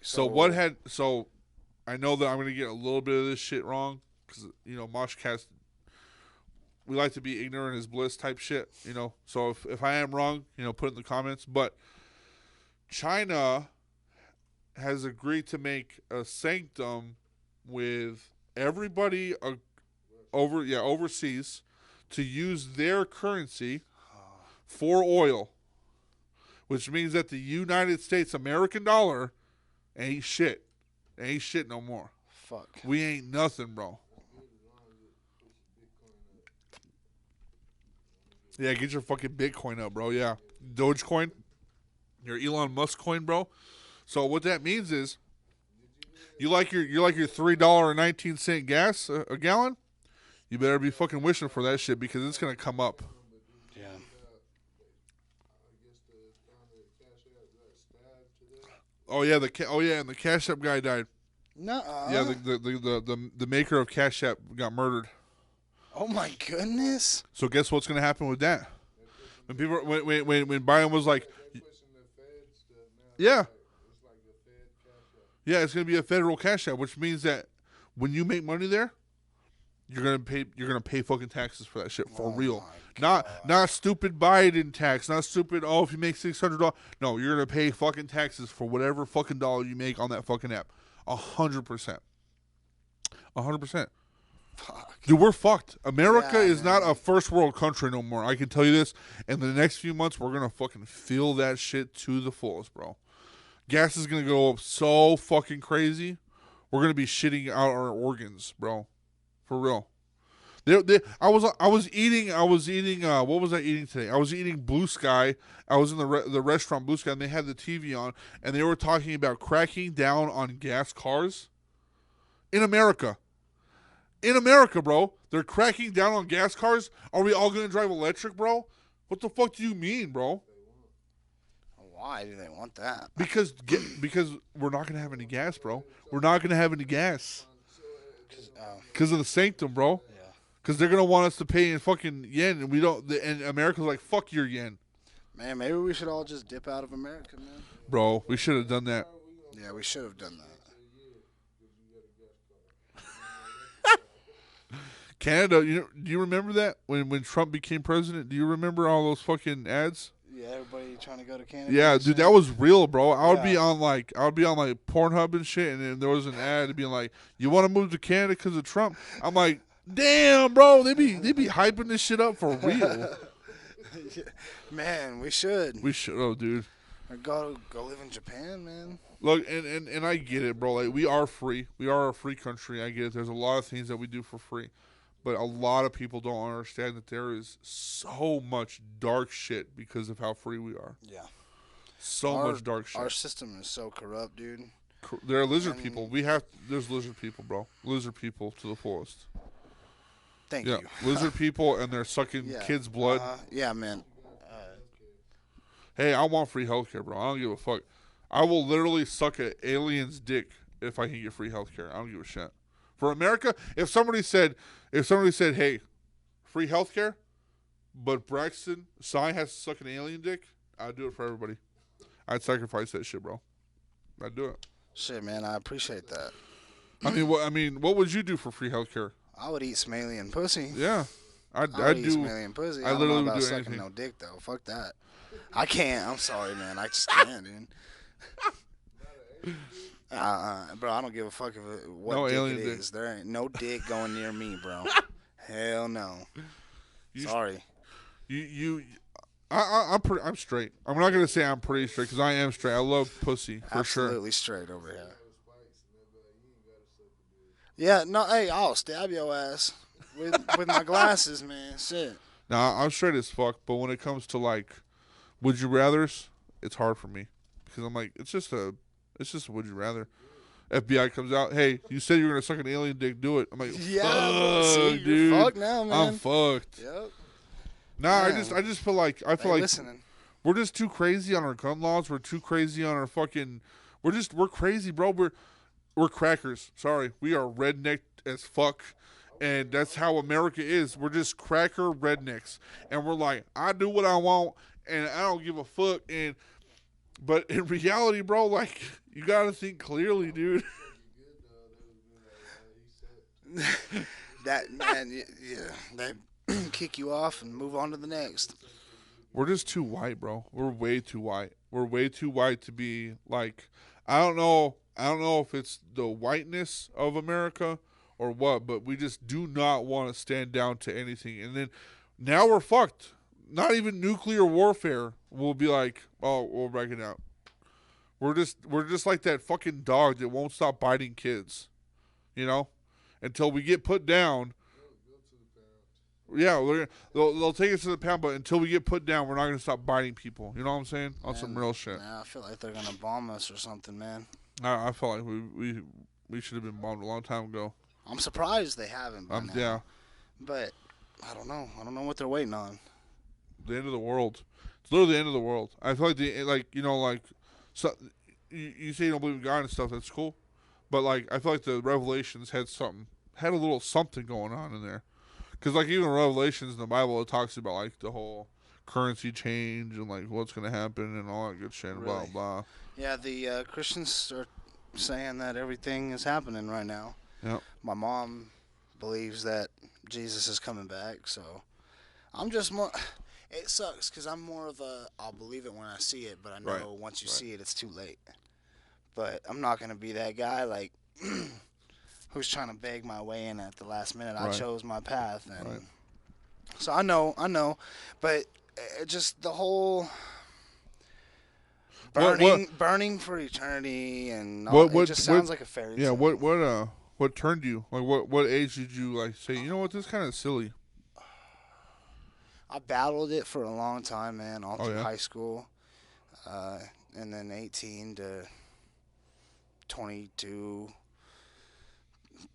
So I know that I'm gonna get a little bit of this shit wrong because MOSHCAST. We like to be ignorant is bliss type shit, So if I am wrong, put it in the comments. But China has agreed to make a sanctum with everybody overseas to use their currency for oil, which means that the United States American dollar ain't shit. Ain't shit no more. Fuck. We ain't nothing, bro. Yeah, get your fucking Bitcoin up, bro. Yeah. Dogecoin. Your Elon Musk coin, bro. So what that means is You like your $3.19 gas a gallon? You better be fucking wishing for that shit because it's gonna come up. Yeah. Oh yeah, and the Cash App guy died. No. Yeah, the maker of Cash App got murdered. Oh my goodness. So guess what's gonna happen with that? When Biden was like, yeah, it's gonna be a federal Cash App, which means that when you make money there, you're gonna pay fucking taxes for that shit for real. Not stupid Biden tax, not stupid. Oh, if you make $600, no, you're gonna pay fucking taxes for whatever fucking dollar you make on that fucking app. 100%. 100%. Fuck. Dude, we're fucked. America is not a first world country no more. I can tell you this. In the next few months, we're gonna fucking feel that shit to the fullest, bro. Gas is gonna go up so fucking crazy. We're gonna be shitting out our organs, bro. For real. I was eating. What was I eating today? I was eating Blue Sky. I was in the restaurant Blue Sky, and they had the TV on, and they were talking about cracking down on gas cars in America. In America, bro, they're cracking down on gas cars. Are we all gonna drive electric, bro? What the fuck do you mean, bro? Why do they want that? Because we're not gonna have any gas, bro. We're not gonna have any gas. Because of the sanctum, bro. Yeah. Because they're gonna want us to pay in fucking yen, and we don't. And America's like, fuck your yen. Man, maybe we should all just dip out of America, man. Bro, we should have done that. Yeah, we should have done that. Canada, do you remember that when Trump became president? Do you remember all those fucking ads? Yeah, everybody trying to go to Canada. Yeah, dude, that was real, bro. I would be on like Pornhub and shit, and then there was an ad being like, "You want to move to Canada because of Trump?" I'm like, damn, bro, they be hyping this shit up for real. Man, we should. Oh, dude. Or go live in Japan, man. Look, and I get it, bro. Like, we are free. We are a free country. I get it. There's a lot of things that we do for free. But a lot of people don't understand that there is so much dark shit because of how free we are. Yeah. So much dark shit. Our system is so corrupt, dude. There are lizard people. There's lizard people, bro. Lizard people to the fullest. Thank you. Lizard people, and they're sucking kids' blood. Yeah, man. Hey, I want free healthcare, bro. I don't give a fuck. I will literally suck an alien's dick if I can get free healthcare. I don't give a shit. For America, if somebody said, hey, free healthcare, but Braxton Cy has to suck an alien dick, I'd do it for everybody. I'd sacrifice that shit, bro. I'd do it. Shit, man, I appreciate that. What would you do for free healthcare? I would eat some alien pussy. Yeah, I'd eat do some alien pussy. I literally would do anything. Sucking no dick though. Fuck that. I can't. I'm sorry, man. I just can't, dude. Bro, I don't give a fuck what dick it is. There ain't no dick going near me, bro. Hell no. Sorry. I'm straight. I'm not gonna say I'm pretty straight because I am straight. I love pussy for sure. Absolutely straight over here. Yeah, no, hey, I'll stab your ass with my glasses, man. Shit. Nah, I'm straight as fuck. But when it comes to like, would you rather's, it's hard for me because I'm like, it's just a would you rather. FBI comes out, hey, you said you were gonna suck an alien dick, do it. I'm like, see, dude, you're fucked now, man. I'm fucked. Yep. Nah, I just feel like listening. We're just too crazy on our gun laws. We're too crazy on our fucking. We're crazy, bro. We're crackers. Sorry, we are redneck as fuck, and that's how America is. We're just cracker rednecks, and we're like, I do what I want, and I don't give a fuck. But in reality, bro, like, you gotta think clearly, dude. That man, yeah, they kick you off and move on to the next. We're just too white, bro. We're way too white. We're way too white to be like. I don't know if it's the whiteness of America or what, but we just do not want to stand down to anything. And then now we're fucked. Not even nuclear warfare will be like, oh, we'll break it out. We're just like that fucking dog that won't stop biting kids, you know, until we get put down. Yeah, they'll take us to the pound, but until we get put down, we're not gonna stop biting people. You know what I'm saying? On some real shit. Nah, I feel like they're gonna bomb us or something, man. I feel like we we should have been bombed a long time ago. I'm surprised they haven't by now. Yeah. But I don't know. I don't know what they're waiting on. The end of the world. It's literally the end of the world. I feel like so you say you don't believe in God and stuff. That's cool, but like I feel like the Revelations had a little something going on in there, because like even Revelations in the Bible, it talks about like the whole currency change and like what's gonna happen and all that good shit. Really? Blah blah. Yeah, the Christians are saying that everything is happening right now. Yep. My mom believes that Jesus is coming back, so I'm just more. It sucks because I'm more of a I'll believe it when I see it, but I know once you see it, it's too late. But I'm not gonna be that guy like who's trying to beg my way in at the last minute. I chose my path, and so I know, but just the whole burning for eternity and all, it just sounds like a fairy tale. Yeah, what turned you? Like what age did you like say, you know what, this is kind of silly? I battled it for a long time, man, all through high school, and then 18 to 22,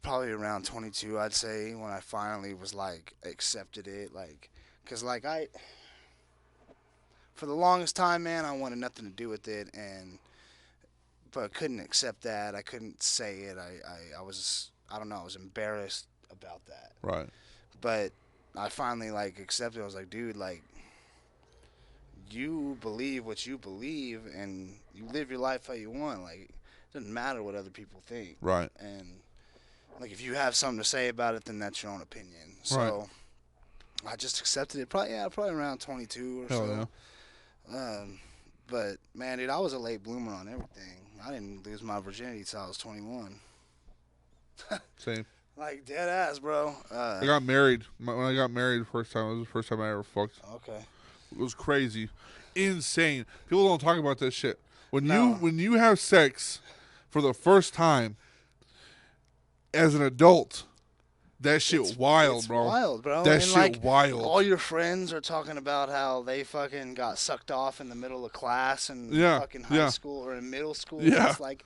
probably around 22, I'd say, when I finally was like accepted it, like, cause like for the longest time, man, I wanted nothing to do with it, but couldn't accept that. I couldn't say it. I was embarrassed about that. Right. But I finally like accepted it. I was like, dude, like, you believe what you believe and you live your life how you want. Like, it doesn't matter what other people think. Right. And like, if you have something to say about it, then that's your own opinion. So I just accepted it. Probably around 22 or so. Yeah. But man, dude, I was a late bloomer on everything. I didn't lose my virginity till I was 21. Same. Like, dead ass, bro. I got married. When I got married the first time, it was the first time I ever fucked. Okay. It was crazy. Insane. People don't talk about that shit. When you have sex for the first time as an adult, that shit wild, bro. It's wild, bro. That and shit like, wild. All your friends are talking about how they fucking got sucked off in the middle of class in fucking high school or in middle school. Yeah. It's like,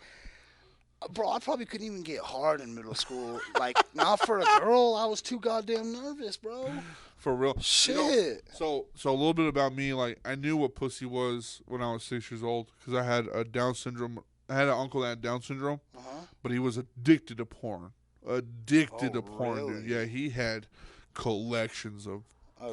bro, I probably couldn't even get hard in middle school. Like, not for a girl. I was too goddamn nervous, bro. For real. Shit. You know, so a little bit about me. Like, I knew what pussy was when I was 6 years old because I had a Down syndrome. I had an uncle that had Down syndrome, but he was addicted to porn. Addicted to porn, really? dude. Yeah, he had collections of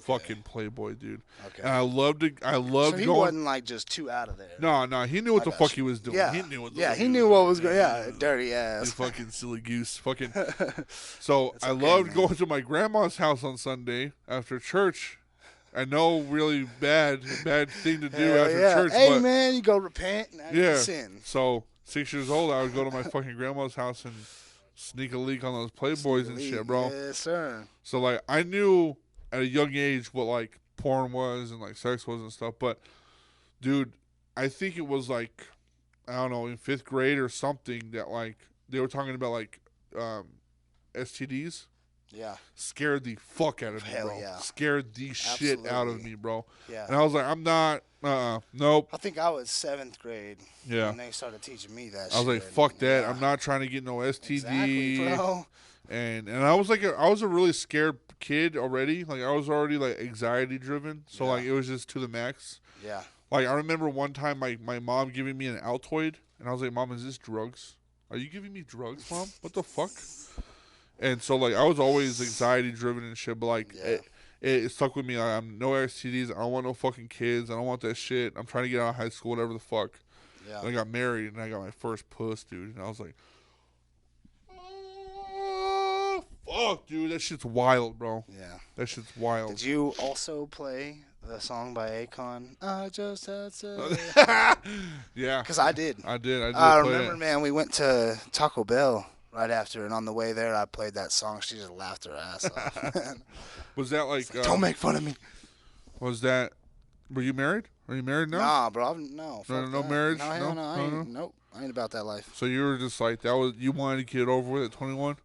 fucking Playboy, dude. Okay. And I loved it. So he wasn't like just too out of there. No, he knew what the fuck he was doing. Yeah. He knew what he knew what was going. Yeah, dirty ass. You fucking silly goose. Fucking. So I loved going to my grandma's house on Sunday after church. I know, really bad thing to do after church. Hey, but man, you go repent and sin. So 6 years old, I would go to my fucking grandma's house and sneak a leak on those Playboys and shit, bro. Yes, sir. So like I knew at a young age what like porn was and like sex was and stuff, but dude, I think it was like, I don't know, in 5th grade or something that like they were talking about like STDs. Yeah. Scared the fuck out of me, bro. Yeah. Scared the shit out of me, bro. Yeah. And I was like, I'm not, nope. I think I was 7th grade. Yeah. When they started teaching me that shit. I was like, fuck that. I'm not trying to get no STD. Exactly, bro. And I was like, I was a really scared kid already. Like, I was already like anxiety driven. So like, it was just to the max. Yeah. Like, I remember one time my mom giving me an Altoid. And I was like, Mom, is this drugs? Are you giving me drugs, Mom? What the fuck? And so, like, I was always anxiety-driven and shit, but, like, it stuck with me. Like, I'm no STDs. I don't want no fucking kids. I don't want that shit. I'm trying to get out of high school, whatever the fuck. Yeah. And I got married, and I got my first puss, dude. And I was like, oh, fuck, dude. That shit's wild, bro. Yeah. That shit's wild. Did you also play the song by Akon? I just had to. Yeah. Because I did. I did. I remember, man, we went to Taco Bell right after, and on the way there, I played that song. She just laughed her ass off. Was that like? Don't make fun of me. Was that? Were you married? Are you married now? Nah, bro. No marriage. No. Nope. I ain't about that life. So you were just like that you wanted to get it over with at 21.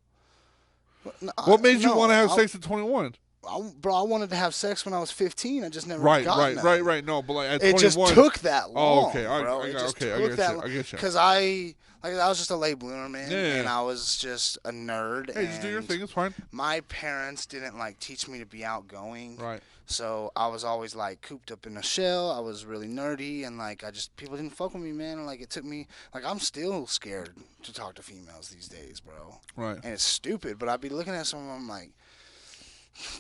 What made you want to have sex at 21? I wanted to have sex when I was 15. I just never Right, got right, none. right, right. No, but like at It 21. just took that long, oh, okay. bro. It just took that long. I get you. Because I was just a late bloomer, man, Yeah. and I was just a nerd. Hey, just do your thing. It's fine. My parents didn't like teach me to be outgoing. Right. So I was always like cooped up in a shell. I was really nerdy, and like people didn't fuck with me, man. And like it took me, like I'm still scared to talk to females these days, bro. Right. And it's stupid, but I'd be looking at some of them like,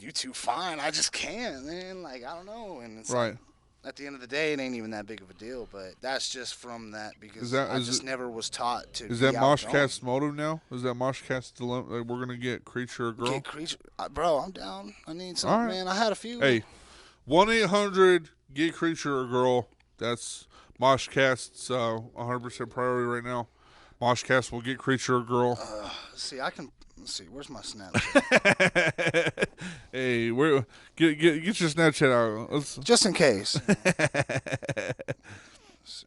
you too fine. I just can't, man. Like I don't know, and it's right. Like, at the end of the day, it ain't even that big of a deal. But that's just from that because I just never was taught to. Is that MOSHCAST motive now? Is that MOSHCAST dilemma? Like we're gonna get Kreature a girl? Get Kreature, bro. I'm down. I need something, right. Man. I had a few. Hey, 1-800 get Kreature a girl. That's MOSHCAST's 100% priority right now. MOSHCAST will get Kreature a girl. See, I can. Let's see, where's my Snapchat? Hey, get your Snapchat out. Just in case. Let's see.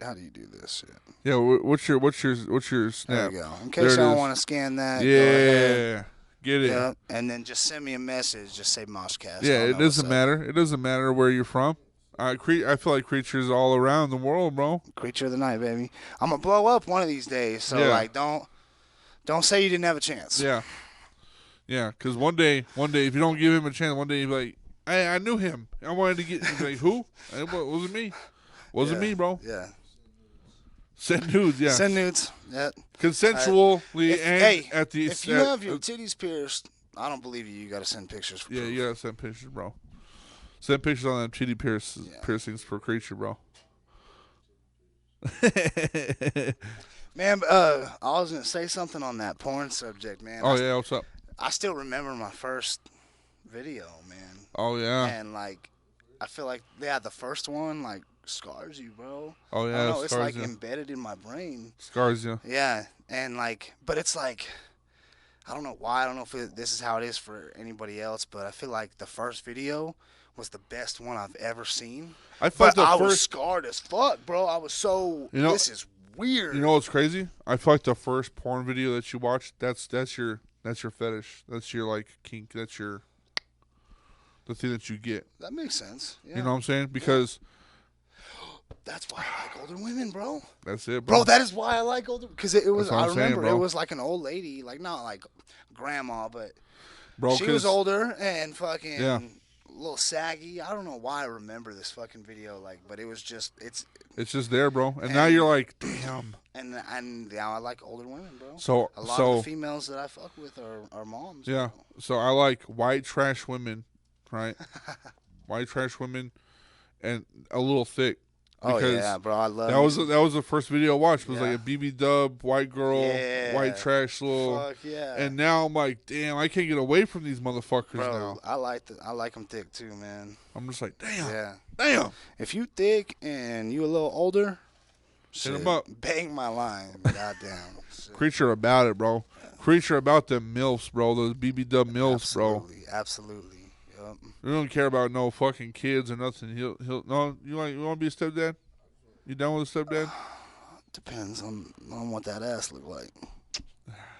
How do you do this shit? Yeah, what's your Snap? There you go. In case I don't want to scan that. Yeah, get it. Yeah, and then just send me a message. Just say MOSHCAST. Yeah, it doesn't matter. It doesn't matter where you're from. I feel like Kreature's all around the world, bro. Kreature of the night, baby. I'm gonna blow up one of these days. So like, don't say you didn't have a chance. Yeah. Yeah, because one day, if you don't give him a chance, one day you'll be like, hey, I knew him. I wanted to get like, who? It wasn't me. Wasn't me, bro. Yeah. Send nudes, yeah. Send nudes. Yeah. Consensually if you have your titties pierced, I don't believe you. You got to send pictures for proof. You got to send pictures, bro. Send pictures on them titty piercings for Kreature, bro. Man, I was going to say something on that porn subject, man. Oh, what's up? I still remember my first video, man. Oh, yeah. And, like, I feel like, the first one, like, scars you, bro. Oh, yeah, I don't know, it's, like, embedded in my brain. Scars you. Yeah, and, like, but it's, like, I don't know why. I don't know if this is how it is for anybody else, but I feel like the first video was the best one I've ever seen. I was scarred as fuck, bro. I was so, this is weird. You know what's crazy? I feel like the first porn video that you watched, that's your fetish. That's your like kink. That's the thing that you get. That makes sense. Yeah. You know what I'm saying? Because that's why I like older women, bro. That's it, bro. Bro, that is why I like older. Because it was. I remember it was like an old lady, like not like grandma, but bro, she was older and fucking. Yeah. A little saggy. I don't know why I remember this fucking video, like, but it was just it's just there, bro. And now you're like, damn. And now I like older women, bro. So a lot of the females that I fuck with are moms. Yeah. Bro. So I like white trash women, right? White trash women, and a little thick. Oh yeah, bro, I love that was the first video I watched. It was like a BB dub, white girl, white trash little. Fuck yeah. And now I'm like, damn, I can't get away from these motherfuckers now. I like them thick too, man. I'm just like, damn. Yeah. Damn. If you thick and you a little older, hit him up. Bang my line. Goddamn. Kreature about it, bro. Kreature about them MILFs, bro. Those BB dub MILFs, bro. Absolutely. Yep. We don't care about no fucking kids or nothing. He'll no. You want to be a stepdad? You done with a stepdad? Depends on what that ass look like.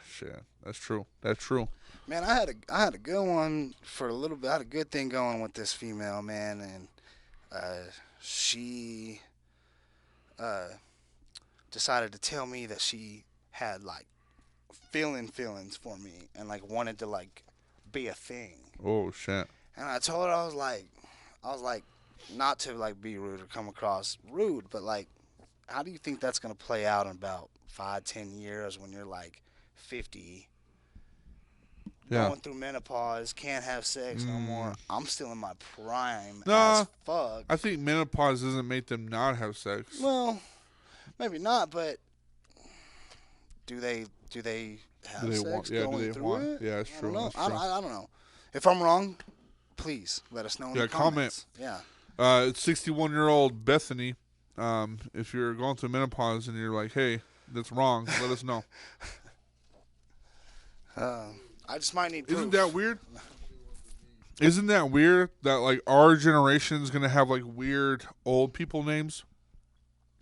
Shit, that's true. That's true. Man, I had a good one for a little bit. I had a good thing going with this female, man, and she decided to tell me that she had like feelings for me and like wanted to like be a thing. Oh shit. And I told her I was like not to like be rude or come across rude, but like how do you think that's gonna play out in about 5-10 years when you're like 50, going through menopause, can't have sex no more? I'm still in my prime as fuck. I think menopause doesn't make them not have sex. Well, maybe not, but do they have sex going through it? Yeah, it's true. I don't know. If I'm wrong, please let us know in the comments. Yeah. It's 61-year-old Bethany. If you're going through menopause and you're like, hey, that's wrong, let us know. I just might need proof. Isn't that weird? Isn't that weird that like our generation's gonna have like weird old people names?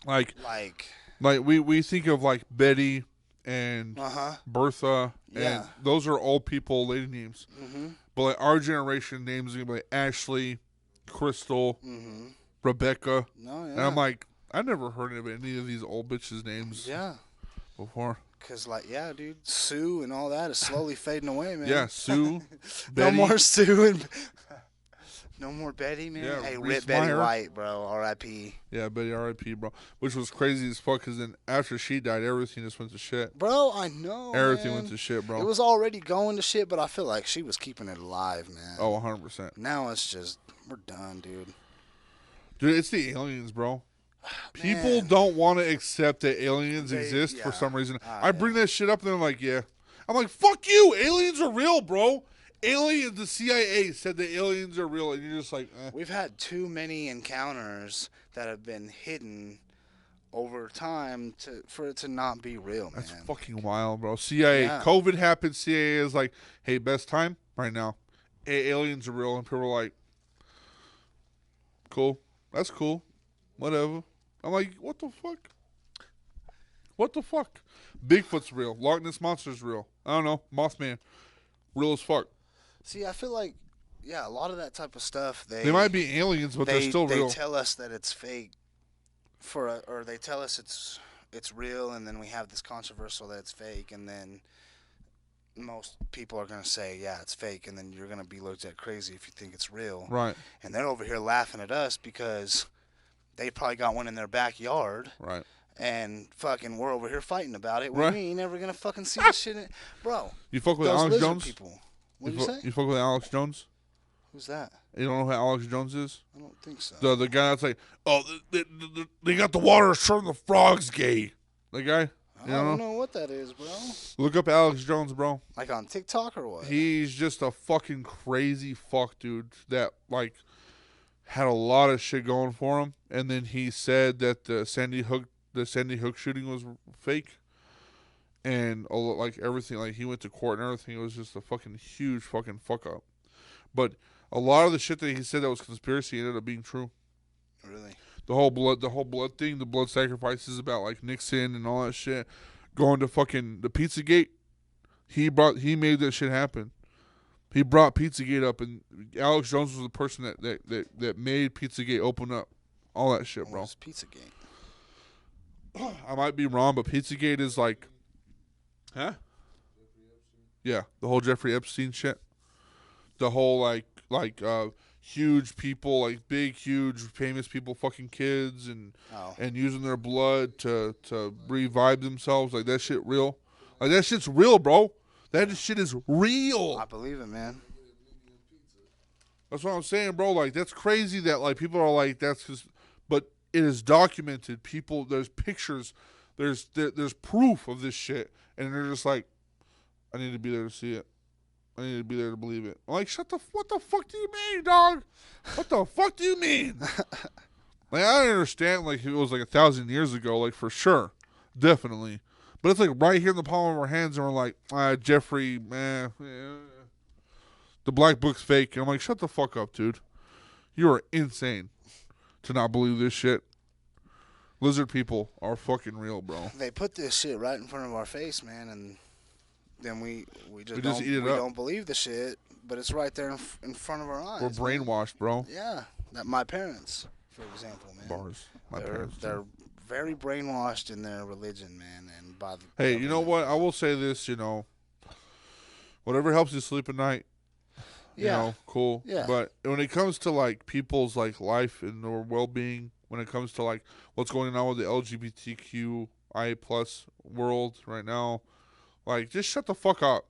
Like we think of like Betty and Bertha, and those are old people lady names. But like our generation names are gonna be like Ashley, Crystal, Rebecca. And I'm like, I never heard of any of these old bitches' names before. Cause like, yeah, dude, Sue and all that is slowly fading away, man. Yeah, Sue, no more Sue and no more Betty, man. Yeah, hey, rip Betty White, bro. R.I.P. Yeah, Betty, R.I.P., bro. Which was crazy as fuck, because then after she died, everything just went to shit. Bro, I know, everything went to shit, bro. It was already going to shit, but I feel like she was keeping it alive, man. Oh, 100%. Now it's just, we're done, dude. Dude, it's the aliens, bro. People don't want to accept that aliens exist for some reason. I bring that shit up and they're like, yeah. I'm like, fuck you. Aliens are real, bro. Aliens, the CIA said that aliens are real. And you're just like, We've had too many encounters that have been hidden over time for it to not be real, man. That's fucking wild, bro. CIA, COVID happened. CIA is like, hey, best time right now. Aliens are real. And people are like, cool. That's cool. Whatever. I'm like, what the fuck? What the fuck? Bigfoot's real. Loch Ness Monster's real. I don't know. Mothman. Real as fuck. See, I feel like, a lot of that type of stuff, they might be aliens, but they're still real. They tell us that it's fake, or they tell us it's real, and then we have this controversial that it's fake, and then most people are going to say, yeah, it's fake, and then you're going to be looked at crazy if you think it's real. Right. And they're over here laughing at us because they probably got one in their backyard. Right. And fucking we're over here fighting about it. Well, we ain't never going to fucking see this shit. Bro. You fuck with Alex Jones? People. What did you say? You fuck with Alex Jones? Who's that? You don't know who Alex Jones is? I don't think so. The guy that's like, oh, they got the water showing the frogs gay. The guy? I don't know what that is, bro. Look up Alex Jones, bro. Like on TikTok or what? He's just a fucking crazy fuck, dude. That, like, had a lot of shit going for him. And then he said that the Sandy Hook shooting was fake. And, like, everything. Like, he went to court and everything. It was just a fucking huge fucking fuck up. But a lot of the shit that he said that was conspiracy ended up being true. Really? The whole blood thing, the blood sacrifices about like Nixon and all that shit, going to fucking the Pizzagate. He made that shit happen. He brought Pizzagate up, and Alex Jones was the person that made Pizzagate open up. All that shit, bro. What's Pizzagate? I might be wrong, but Pizzagate is like, yeah, the whole Jeffrey Epstein shit. The whole like huge people, like big, huge, famous people, fucking kids, and using their blood to revive themselves. Like, that shit real. Like, that shit's real, bro. That shit is real. I believe it, man. That's what I'm saying, bro. Like, that's crazy that, like, people are like, that's just, but it is documented. People, there's pictures, there's proof of this shit, and they're just like, I need to be there to see it. I need to be there to believe it. I'm like, what the fuck do you mean, dog? What the fuck do you mean? Like, I understand, like, it was like 1,000 years ago, like, for sure. Definitely. But it's like right here in the palm of our hands, and we're like, Jeffrey, man, the black book's fake. And I'm like, shut the fuck up, dude. You are insane to not believe this shit. Lizard people are fucking real, bro. They put this shit right in front of our face, man, and then we just don't believe the shit, but it's right there in front of our eyes. We're brainwashed, bro. Yeah, my parents, for example, man. Bars. They're very brainwashed in their religion, man, and by the. Hey, you know what? I will say this, whatever helps you sleep at night. Cool. Yeah. But when it comes to like people's like life and their well-being, when it comes to like what's going on with the LGBTQI plus world right now. Like, just shut the fuck up.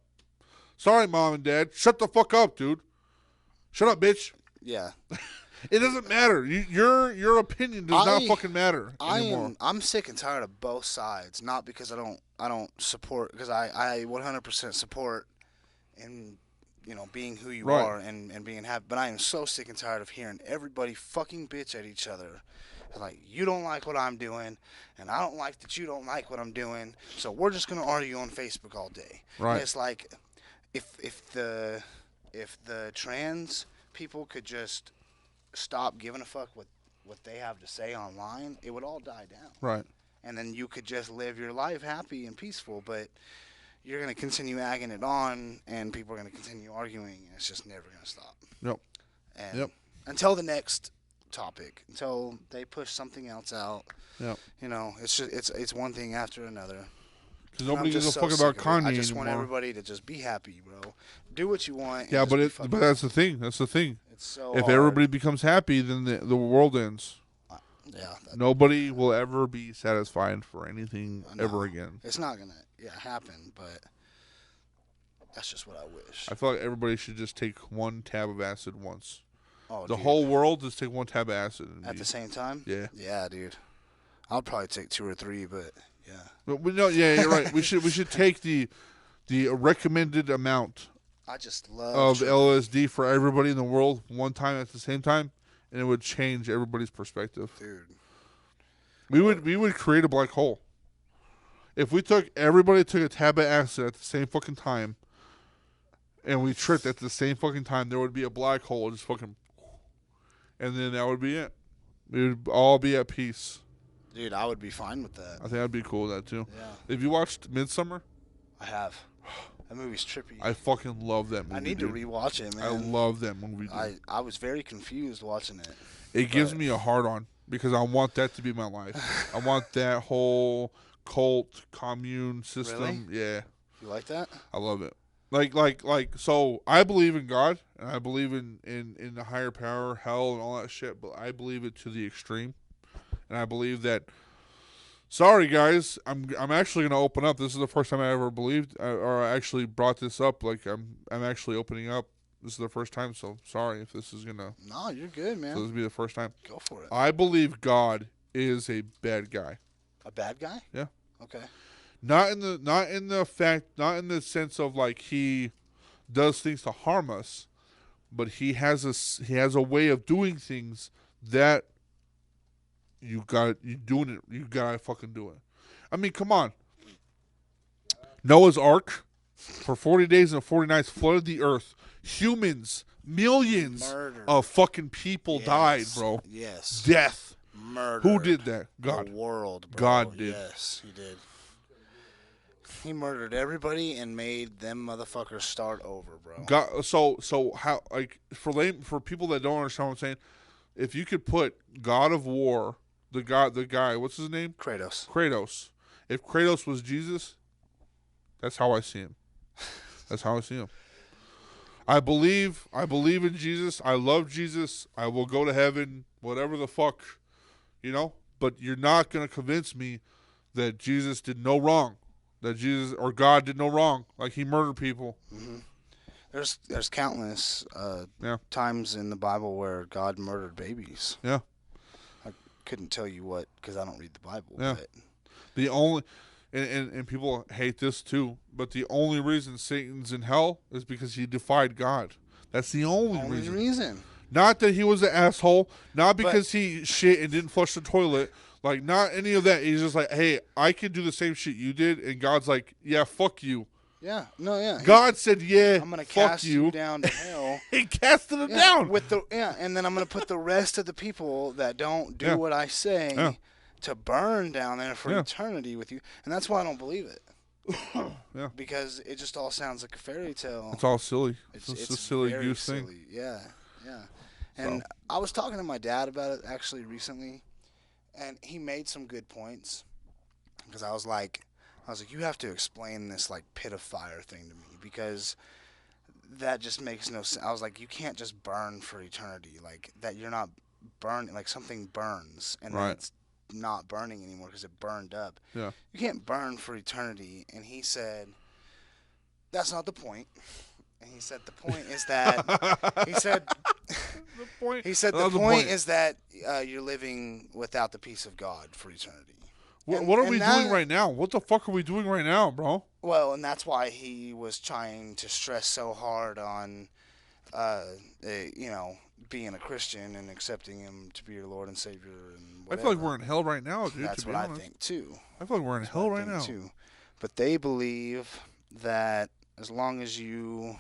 Sorry, Mom and Dad. Shut the fuck up, dude. Shut up, bitch. Yeah. It doesn't matter. Your opinion does not fucking matter anymore. I'm sick and tired of both sides. Not because I don't support, because I 100% support in being who you are and being happy. But I am so sick and tired of hearing everybody fucking bitch at each other. Like, you don't like what I'm doing, and I don't like that you don't like what I'm doing, so we're just gonna argue on Facebook all day. Right. And it's like, if the trans people could just stop giving a fuck what they have to say online, it would all die down. Right. and then you could just live your life happy and peaceful. But you're going to continue agging it on, and people are going to continue arguing, and it's just never going to stop. Yep. And until the next topic, until they push something else out. Yep. You know, it's just it's one thing after another. Because nobody gives a fuck about Kanye I just anymore. want everybody to just be happy, bro. Do what you want. Yeah, but that's the thing. That's the thing. It's so if hard. everybody becomes happy, then the world ends. Yeah. Nobody will ever be satisfied for anything ever again. It's not gonna happen, but that's just what I wish. I feel like everybody should just take one tab of acid once. Oh, the whole world just take one tab of acid at the same time. Yeah. Yeah, dude. I'll probably take 2 or 3, but yeah. But you're right. we should take the recommended amount. I just love of LSD for everybody in the world one time at the same time, and it would change everybody's perspective. Dude. We would create a black hole. If everybody took a tab of acid at the same fucking time, and we tripped at the same fucking time, there would be a black hole just fucking, and then that would be it. We would all be at peace. Dude, I would be fine with that. I think I'd be cool with that too. Yeah. Have you watched Midsummer? I have. That movie's trippy. I fucking love that movie. I need to rewatch it, man. I love that movie. Dude. I was very confused watching it. It gives me a hard on because I want that to be my life. I want that whole cult commune system. Really? Yeah. You like that? I love it. Like so I believe in God and I believe in the higher power, hell and all that shit, but I believe it to the extreme. And I believe that sorry guys, I'm actually gonna open up. This is the first time I ever believed or I actually brought this up. Like I'm actually opening up. This is the first time, so sorry if this is gonna. No, you're good, man. So this will be the first time. Go for it. I believe God is a bad guy. A bad guy? Yeah. Okay. Not in the sense of like he does things to harm us, but he has a way of doing things that you gotta fucking do it. I mean, come on. Noah's Ark for 40 days and 40 nights flooded the earth. Humans, millions of fucking people died, bro. Yes. Death. Murder. Who did that? God. The world, bro. God did. Yes, he did. He murdered everybody and made them motherfuckers start over, bro. God, so how, like, for people that don't understand what I'm saying, if you could put God of War, the guy, what's his name? Kratos. If Kratos was Jesus, that's how I see him. That's how I see him. I believe in Jesus. I love Jesus. I will go to heaven, whatever the fuck, but you're not going to convince me that Jesus did no wrong. That Jesus or God did no wrong. Like he murdered people. Mm-hmm. There's countless times in the Bible where God murdered babies. Yeah. I couldn't tell you what because I don't read the Bible. Yeah. But the only and people hate this too, but the only reason Satan's in hell is because he defied God. That's the only reason. Not that he was an asshole. Not because he shit and didn't flush the toilet. Like, not any of that. He's just like, hey, I can do the same shit you did. And God's like, yeah, fuck you. Yeah. No, yeah. God said, yeah, I'm gonna fuck cast you down to hell. He casted him down. And then I'm going to put the rest of the people that don't do what I say to burn down there for eternity with you. And that's why I don't believe it. Yeah. Because it just all sounds like a fairy tale. It's all silly. It's a silly very goose silly. thing. Yeah. Yeah. And I was talking to my dad about it actually recently. And he made some good points because I was like, you have to explain this like pit of fire thing to me because that just makes no sense. I was like, you can't just burn for eternity, like that. You're not burning, like something burns and then it's not burning anymore because it burned up. Yeah, you can't burn for eternity. And he said, that's not the point. And he said the point is that the point is that you're living without the peace of God for eternity. What are we doing right now? What the fuck are we doing right now, bro? Well, and that's why he was trying to stress so hard on, being a Christian and accepting him to be your Lord and Savior. And whatever. I feel like we're in hell right now, dude. That's what I think too. I feel like we're in hell right now too. But they believe that as long as you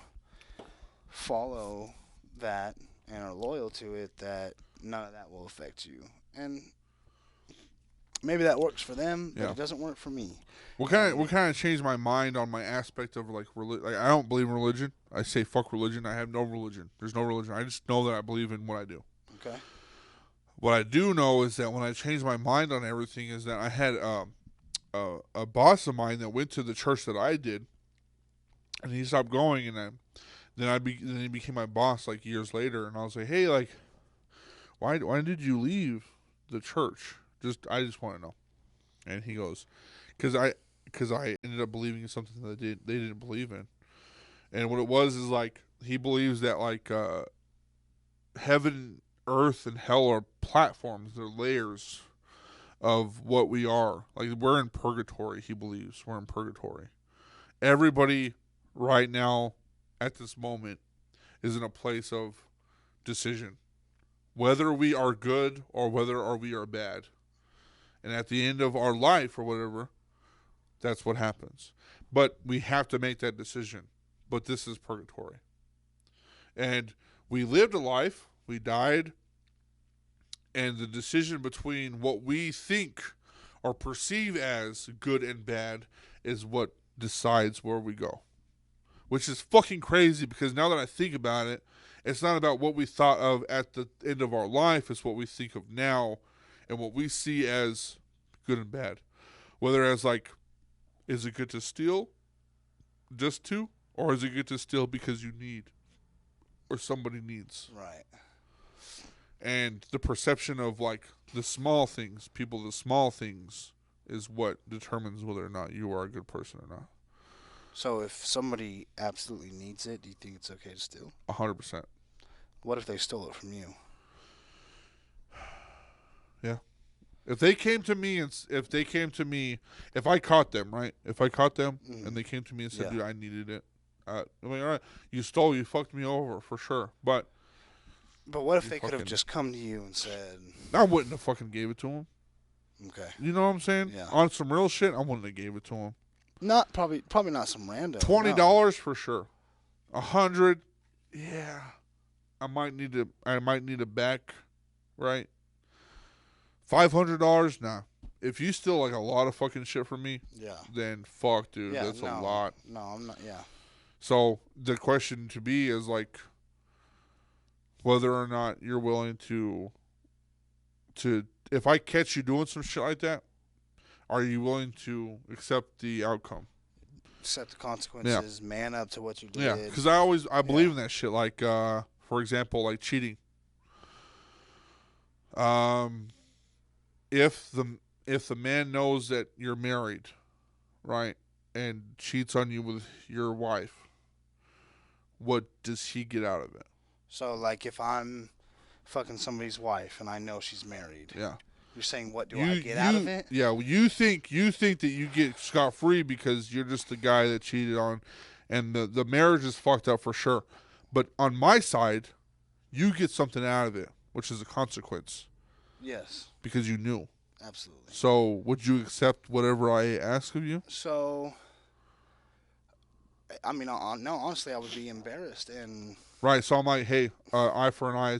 follow that and are loyal to it, that none of that will affect you. And maybe that works for them, but it doesn't work for me. What kind of changed my mind on my aspect of like religion? Like, I don't believe in religion. I say fuck religion. I have no religion. There's no religion. I just know that I believe in what I do. Okay. What I do know is that when I changed my mind on everything is that I had a boss of mine that went to the church that I did, and he stopped going, and then he became my boss like years later, and I was like, hey, like, why did you leave the church? I just want to know. And he goes, because I ended up believing in something that they didn't believe in. And what it was is like, he believes that like heaven, earth, and hell are platforms. They're layers of what we are. Like, we're in purgatory, he believes. We're in purgatory. Everybody right now at this moment is in a place of decision. Whether we are good or whether we are bad. And at the end of our life or whatever, that's what happens. But we have to make that decision. But this is purgatory. And we lived a life, we died, and the decision between what we think or perceive as good and bad is what decides where we go. Which is fucking crazy, because now that I think about it, it's not about what we thought of at the end of our life, it's what we think of now and what we see as good and bad. Whether as like, is it good to steal just to, or is it good to steal because you need or somebody needs? Right. And the perception of like the small things is what determines whether or not you are a good person or not. So if somebody absolutely needs it, do you think it's okay to steal? 100%. What if they stole it from you? Yeah. If they came to me, if I caught them, right? If I caught them and they came to me and said, dude, I needed it. I mean, all right, you fucked me over for sure. But what if they could have just come to you and said, I wouldn't have fucking gave it to them. Okay. You know what I'm saying? Yeah. On some real shit, I wouldn't have gave it to them. Not probably not some random. $20 for sure. $100, yeah. I might need a back, right? $500, nah. If you steal like a lot of fucking shit from me, then fuck, dude, that's a lot. No, I'm not. Yeah. So the question to be is like, whether or not you're willing to if I catch you doing some shit like that, are you willing to accept the outcome? Accept the consequences, man up to what you did. Yeah, because I believe in that shit. Like, for example, like cheating. If the man knows that you're married, right, and cheats on you with your wife, what does he get out of it? So, like, if I'm fucking somebody's wife and I know she's married, you're saying, what do I get out of it? Yeah, well, you think that you get scot-free because you're just the guy that cheated on, and the marriage is fucked up for sure. But on my side, you get something out of it, which is a consequence. Yes. Because you knew. Absolutely. So, would you accept whatever I ask of you? So, I mean, no, honestly, I would be embarrassed. Right, so I'm like, hey, eye for an eye,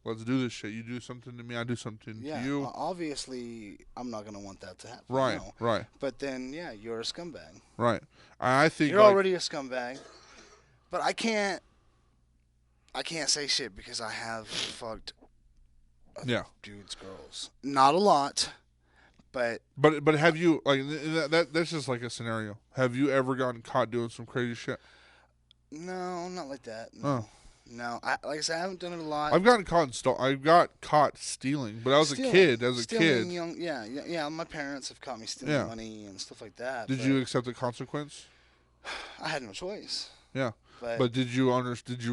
let's do this shit. You do something to me, I do something to you. Obviously, I'm not going to want that to happen. Right, right. But then, you're a scumbag. Right. I think you're already a scumbag. But I can't say shit because I have fucked dudes, girls. Not a lot, but have you, like, that's just like a scenario. Have you ever gotten caught doing some crazy shit? No, not like that. No. No, like I said, I haven't done it a lot. I've got caught stealing, but I was a kid. Young, yeah. My parents have caught me stealing money and stuff like that. Did you accept the consequence? I had no choice. Yeah, but did you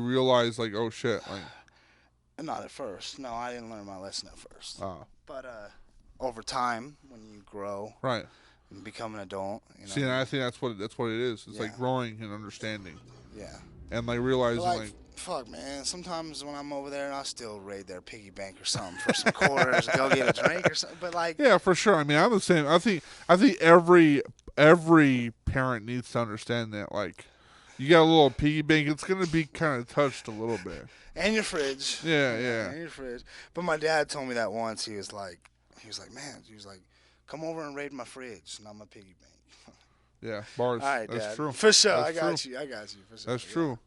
realize, like, oh shit, like? Not at first. No, I didn't learn my lesson at first. But over time, when you grow, right, and become an adult, See, and I think that's what it is. It's like growing and understanding. Yeah. And like realizing, like, fuck, man. Sometimes when I'm over there, I still raid their piggy bank or something for some quarters, go get a drink or something. But like, yeah, for sure. I mean, I'm the same. I think every parent needs to understand that. Like, you got a little piggy bank, it's gonna be kind of touched a little bit. And your fridge. Yeah. And your fridge. But my dad told me that once. He was like, man, Come over and raid my fridge, not my piggy bank. Yeah, bars. All right, That's Dad. true. For sure, That's I got true. you. I got you. For sure. That's true.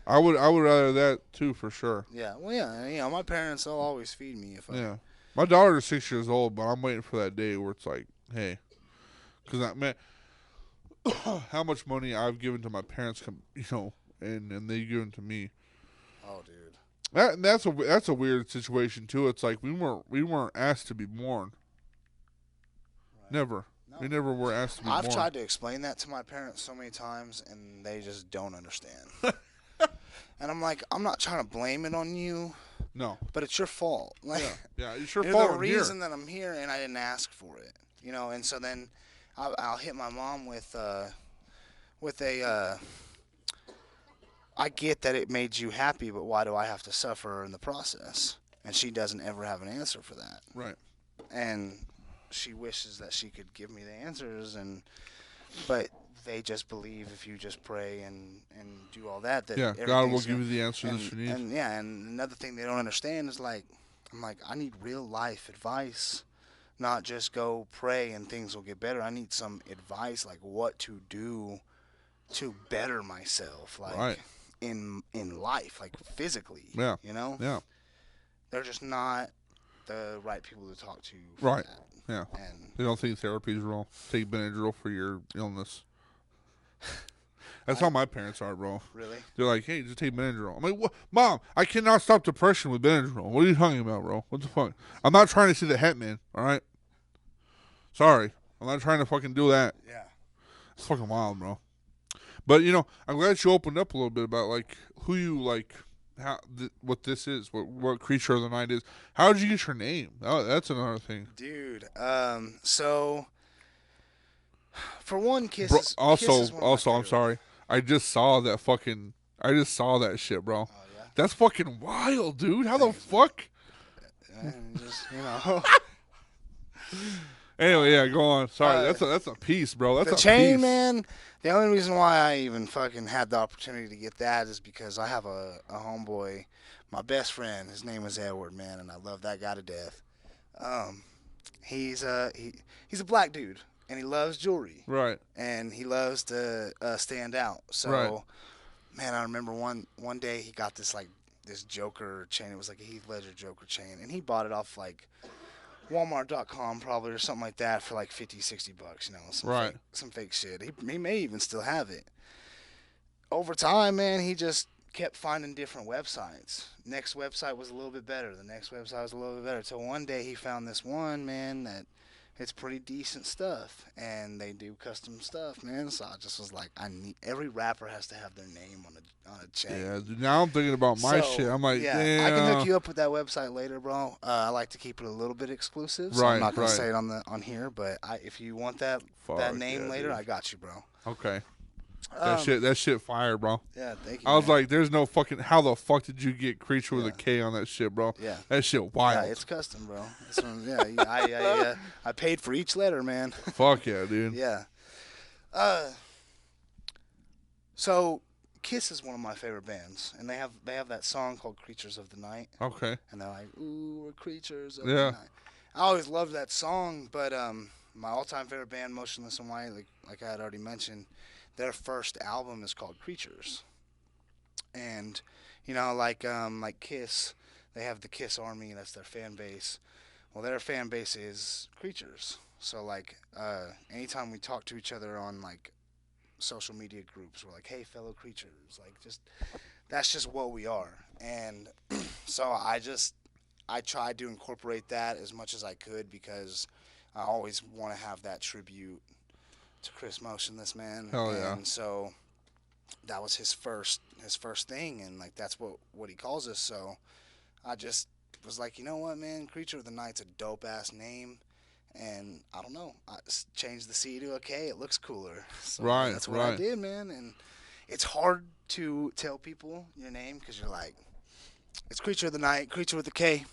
I would rather that too for sure. Yeah. Well, yeah. You know, my parents will always feed me if I. Yeah. My daughter's 6 years old, but I'm waiting for that day where it's like, hey, because I man, how much money I've given to my parents, and they given to me. Oh, dude. That's a weird situation too. It's like we weren't asked to be born. Right. Never. No. We never were asked to be born. I've tried to explain that to my parents so many times, and they just don't understand. And I'm like, I'm not trying to blame it on you. No. But it's your fault. Like, yeah, it's your you're fault. the reason that I'm here, and I didn't ask for it. You know, and so then I'll hit my mom with a. I get that it made you happy, but why do I have to suffer in the process? And she doesn't ever have an answer for that. Right. And she wishes that she could give me the answers, but they just believe if you just pray and do all that God will give you the answers that you need. And another thing they don't understand is like, I'm like, I need real life advice, not just go pray and things will get better. I need some advice, like what to do to better myself, like right. in life, like physically. Yeah. You know. Yeah. They're just not the right people to talk to. Right. That. Yeah. And they don't think therapy is real. Take Benadryl for your illness. That's how my parents are, bro. Really? They're like, hey, just take Benadryl. I'm like, what? Mom, I cannot stop depression with Benadryl. What are you talking about, bro? What the fuck? I'm not trying to see the Hitman, all right? Sorry. I'm not trying to fucking do that. Yeah. It's fucking wild, bro. But, I'm glad you opened up a little bit about, like, who you, like, what this is, what Creature of the Night is. How did you get your name? Oh, that's another thing. Dude, so... For one, Kiss is also, I'm sorry. I just saw that shit, bro. Oh, yeah? That's fucking wild, dude. How the fuck? Just, Anyway, yeah, go on. Sorry, that's a piece, bro. That's the a chain, piece. man. The only reason why I even fucking had the opportunity to get that is because I have a homeboy, my best friend. His name is Edward, man, and I love that guy to death. He's a black dude. And he loves jewelry. Right. And he loves to stand out. So, right. Man, I remember one day he got this Joker chain. It was like a Heath Ledger Joker chain. And he bought it off like Walmart.com probably or something like that for like $50, $60, some fake shit. He may even still have it. Over time, man, he just kept finding different websites. Next website was a little bit better. The next website was a little bit better. Till one day he found this one, man, that it's pretty decent stuff, and they do custom stuff, man. So I just was like, every rapper has to have their name on a chain. Yeah, dude, now I'm thinking about my shit. I'm like, damn. I can hook you up with that website later, bro. I like to keep it a little bit exclusive, so I'm not gonna say it on here. But if you want that name later, dude. I got you, bro. Okay. That shit fire, bro. Yeah, thank you. I was like, there's no fucking. How the fuck did you get Creature with a K on that shit, bro? Yeah, that shit wild. Yeah, it's custom, bro. I paid for each letter, man. Fuck yeah, dude. Yeah. So Kiss is one of my favorite bands, and they have that song called "Creatures of the Night." Okay. And they're like, "Ooh, we're creatures of the night." I always loved that song, but my all-time favorite band, Motionless in White, like I had already mentioned. Their first album is called Creatures, and like Kiss, they have the Kiss Army. That's their fan base. Well, their fan base is Creatures. So like, anytime we talk to each other on like social media groups, we're like, "Hey, fellow creatures!" Like, that's just what we are. And so I tried to incorporate that as much as I could because I always want to have that tribute to Chris Motionless, man. Hell yeah. And so that was his first thing, and like that's what he calls us. So I just was like, you know what, man, Creature of the Night's a dope ass name, and I don't know, I changed the C to a K. It looks cooler. So that's what I did, man. And it's hard to tell people your name because you're like, it's Creature of the Night, Creature with a K.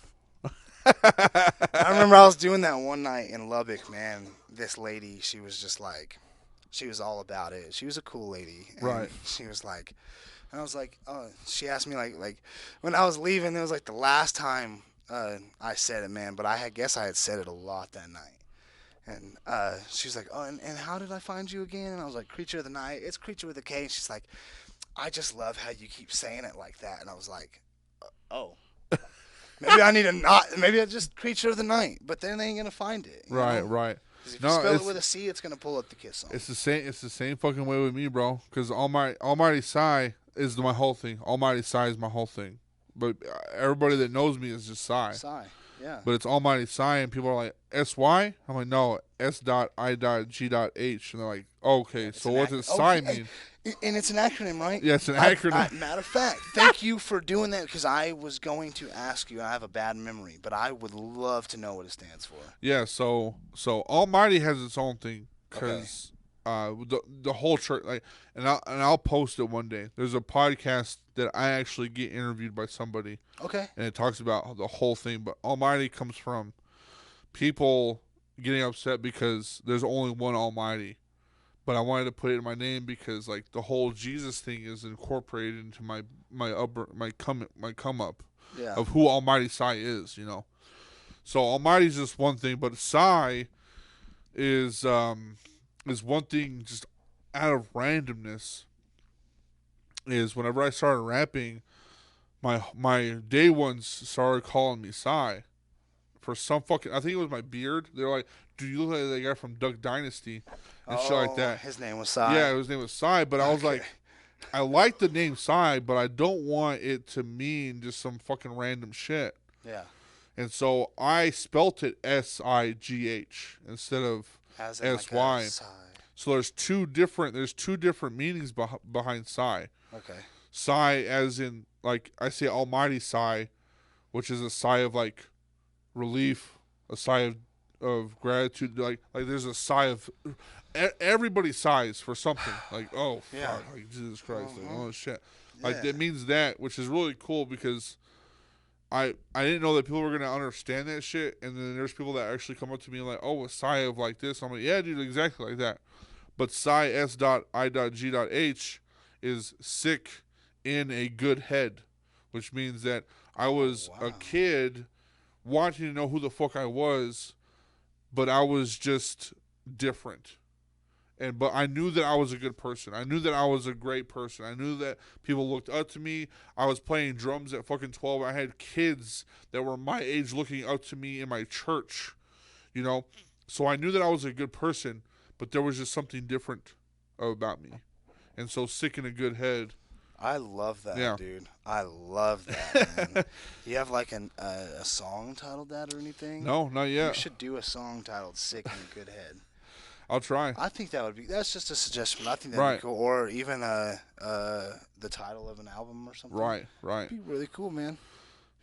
I remember I was doing that one night in Lubbock, man. This lady, she was just like, she was all about it. She was a cool lady. And right. She was like, and I was like, oh, she asked me like when I was leaving, it was like the last time I said it, man. But I guess I had said it a lot that night. And she's like, oh, and how did I find you again? And I was like, Creature of the Night. It's Creature with a K. And she's like, I just love how you keep saying it like that. And I was like, oh. Maybe I need a not. Maybe I just Creature of the Night. But then they ain't going to find it. Right, right. Because if you spell it with a C, it's going to pull up the Kiss song. It's the same. It's the same fucking way with me, bro. Because Almighty Psy is my whole thing. Almighty Psy is my whole thing. But everybody that knows me is just Psy. Psy, yeah. But it's Almighty Psy, and people are like, SY? I'm like, no, S.I.G.H. And they're like, okay, so what does Psy mean? And it's an acronym, right? Yeah, it's an acronym. Matter of fact, thank you for doing that, because I was going to ask you, I have a bad memory, but I would love to know what it stands for. Yeah, so Almighty has its own thing, because the whole church, like, and I'll post it one day. There's a podcast that I actually get interviewed by somebody. Okay. And it talks about the whole thing, but Almighty comes from people getting upset because there's only one Almighty. But I wanted to put it in my name because like the whole Jesus thing is incorporated into my come up of who Almighty Psy is, you know. So Almighty's just one thing, but Psy is one thing just out of randomness. Is whenever I started rapping, my day ones started calling me Psy. For some fucking, I think it was my beard. They're like, "Do you look like that guy from Duck Dynasty?" And shit like that. His name was Psy. Yeah, his name was Psy. But I was like, I like the name Psy, but I don't want it to mean just some fucking random shit. Yeah. And so I spelt it SIGH instead of SY. Like so there's two different meanings behind Psy. Okay. Psy as in, like, I say Almighty Psy, which is a sigh of like relief, a sigh of gratitude. Like there's a sigh of everybody sighs for something. Like, oh fuck, like Jesus Christ, like, oh shit. Like that means that, which is really cool because I didn't know that people were gonna understand that shit. And then there's people that actually come up to me and like, oh, a sigh of like this. I'm like, yeah, dude, exactly like that. But Psy S.I.G.H is sick in a good head, which means that I was a kid wanting to know who the fuck I was, but I was just different. But I knew that I was a good person. I knew that I was a great person. I knew that people looked up to me. I was playing drums at fucking 12. I had kids that were my age looking up to me in my church, you know? So I knew that I was a good person, but there was just something different about me. And so sick in a good head. I love that, dude. I love that, man. Do you have like a song titled that or anything? No, not yet. You should do a song titled Sick in a Good Head. I'll try. I think that's just a suggestion. I think that'd be cool. Or even the title of an album or something. Right. It'd be really cool, man.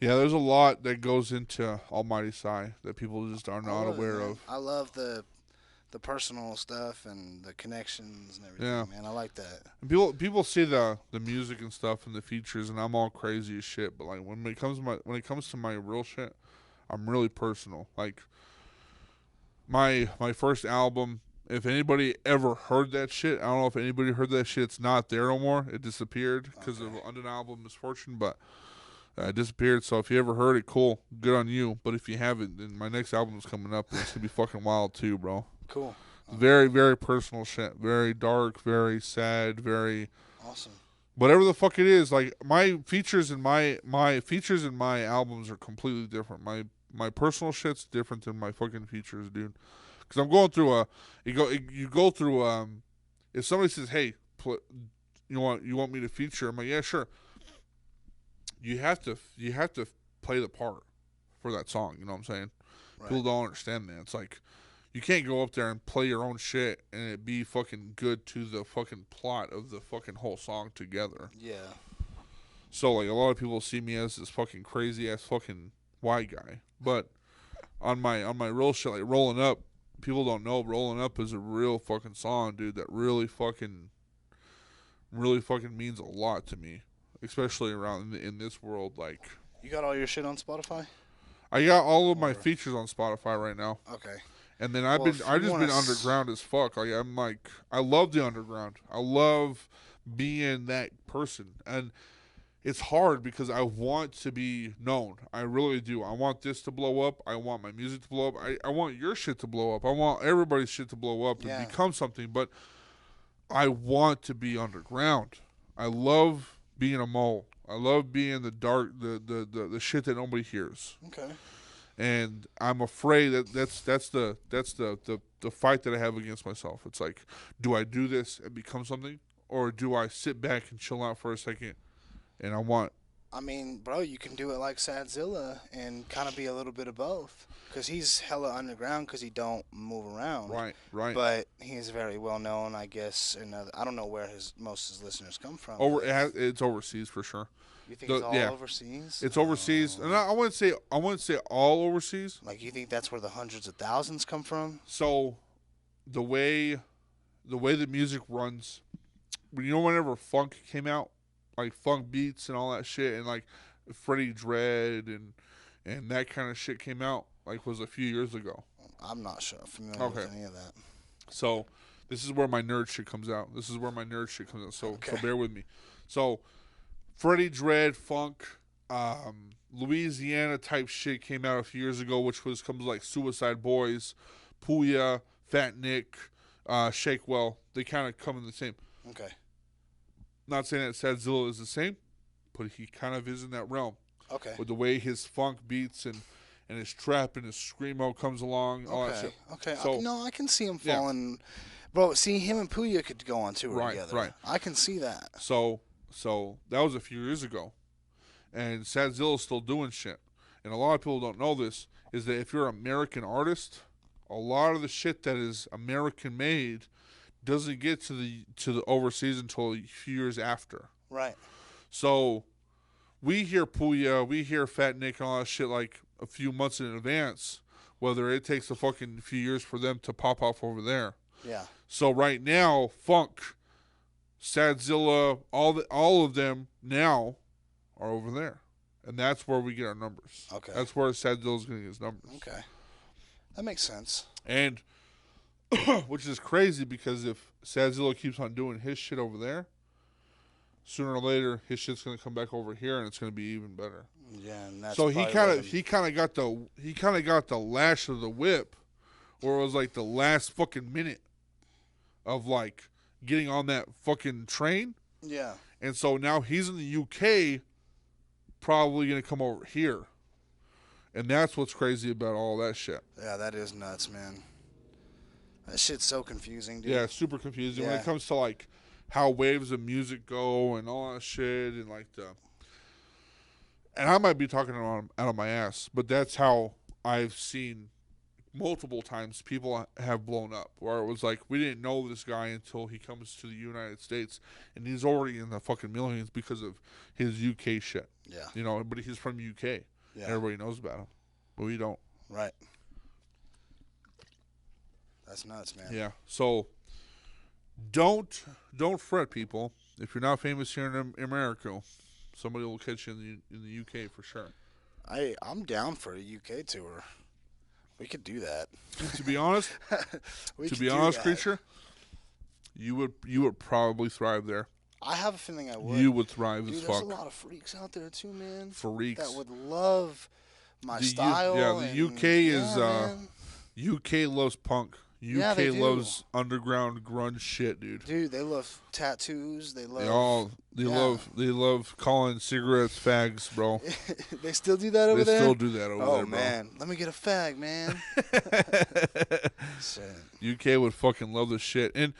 Yeah, there's a lot that goes into Almighty Psy that people just are not aware of. I love the personal stuff and the connections and everything, man. I like that. And people see the music and stuff and the features, and I'm all crazy as shit. But like when it comes to my real shit, I'm really personal. Like my first album, if anybody ever heard that shit, I don't know if anybody heard that shit. It's not there no more. It disappeared because of undeniable misfortune, but it disappeared. So if you ever heard it, cool, good on you. But if you haven't, then my next album is coming up, and it's gonna be fucking wild too, bro. Cool. Very, very personal shit. Very dark, very sad, very awesome. Whatever the fuck it is, like my features in my albums are completely different. My personal shit's different than my fucking features, dude. Because I'm going through you go through if somebody says, hey, you want me to feature? I'm like, yeah, sure. You have to play the part for that song. You know what I'm saying? Right. People don't understand that. It's like you can't go up there and play your own shit and it be fucking good to the fucking plot of the fucking whole song together. Yeah. So like a lot of people see me as this fucking crazy ass fucking white guy, but on my real shit, like Rolling Up, people don't know Rolling Up is a real fucking song, dude. That really fucking means a lot to me. Especially around in this world, like. You got all your shit on Spotify? I got all of my features on Spotify right now. Okay. And then I've just been underground as fuck. Like I love the underground. I love being that person. And it's hard because I want to be known. I really do. I want this to blow up. I want my music to blow up. I want your shit to blow up. I want everybody's shit to blow up and become something. But I want to be underground. I love being a mole. I love being the dark, the shit that nobody hears. Okay. And I'm afraid that's the fight that I have against myself. It's like, do I do this and become something, or do I sit back and chill out for a second? And I mean, bro, you can do it like SCYTHE and kind of be a little bit of both. Because he's hella underground because he don't move around. Right. But he's very well known, I guess. And I don't know where most of his listeners come from. It's overseas for sure. You think it's all overseas? It's overseas, and I wouldn't say all overseas. Like, you think that's where the hundreds of thousands come from? So, the way the music runs, whenever funk came out, like funk beats and all that shit, and like Freddie Dredd and that kind of shit came out, like was a few years ago. I'm not familiar with any of that. So, this is where my nerd shit comes out. So bear with me. So, Freddie Dredd, funk, Louisiana type shit came out a few years ago, which comes like Suicide Boys, Puya, Fat Nick, Shakewell. They kind of come in the same. Okay. Not saying that SCYTHE is the same, but he kind of is in that realm. Okay. With the way his funk beats and his trap and his screamo comes along, all that shit. Okay. So, I can see him falling. Bro, see, him and Puya could go on tour together. Right. I can see that. So that was a few years ago. And SCYTHE is still doing shit. And a lot of people don't know this, is that if you're an American artist, a lot of the shit that is American made doesn't get to the overseas until a few years after. Right. So we hear Puya, we hear Fat Nick and all that shit like a few months in advance, whether it takes a fucking few years for them to pop off over there. Yeah. So right now, funk, SCYTHE, all of them now are over there. And that's where we get our numbers. Okay. That's where SCYTHE is getting his numbers. Okay. That makes sense. And which is crazy because if SCYTHE keeps on doing his shit over there, sooner or later his shit's gonna come back over here and it's gonna be even better. Yeah, and that's so he kind of got the lash of the whip, where it was like the last fucking minute of like getting on that fucking train. Yeah. And so now he's in the UK, probably gonna come over here, and that's what's crazy about all that shit. Yeah, that is nuts, man. That shit's so confusing, dude. Yeah, super confusing when it comes to like how waves of music go and all that shit, and like and I might be talking out of my ass, but that's how I've seen multiple times people have blown up, where it was like, we didn't know this guy until he comes to the United States, and he's already in the fucking millions because of his UK shit. Yeah. But he's from UK. Yeah. Everybody knows about him, but we don't. Right. That's nuts, man. Yeah. So don't fret, people. If you're not famous here in America, somebody will catch you in the UK for sure. I'm down for a UK tour. We could do that. To be honest, Kreature, you would probably thrive there. I have a feeling I would. You would thrive as fuck. There's a lot of freaks out there too, man. Freaks that would love my style. The UK is UK loves punk. UK loves underground grunge shit, dude. Dude, they love tattoos. They love calling cigarettes fags, bro. They still do that over there? They still do that over there, bro. Oh, man. Let me get a fag, man. UK would fucking love this shit. And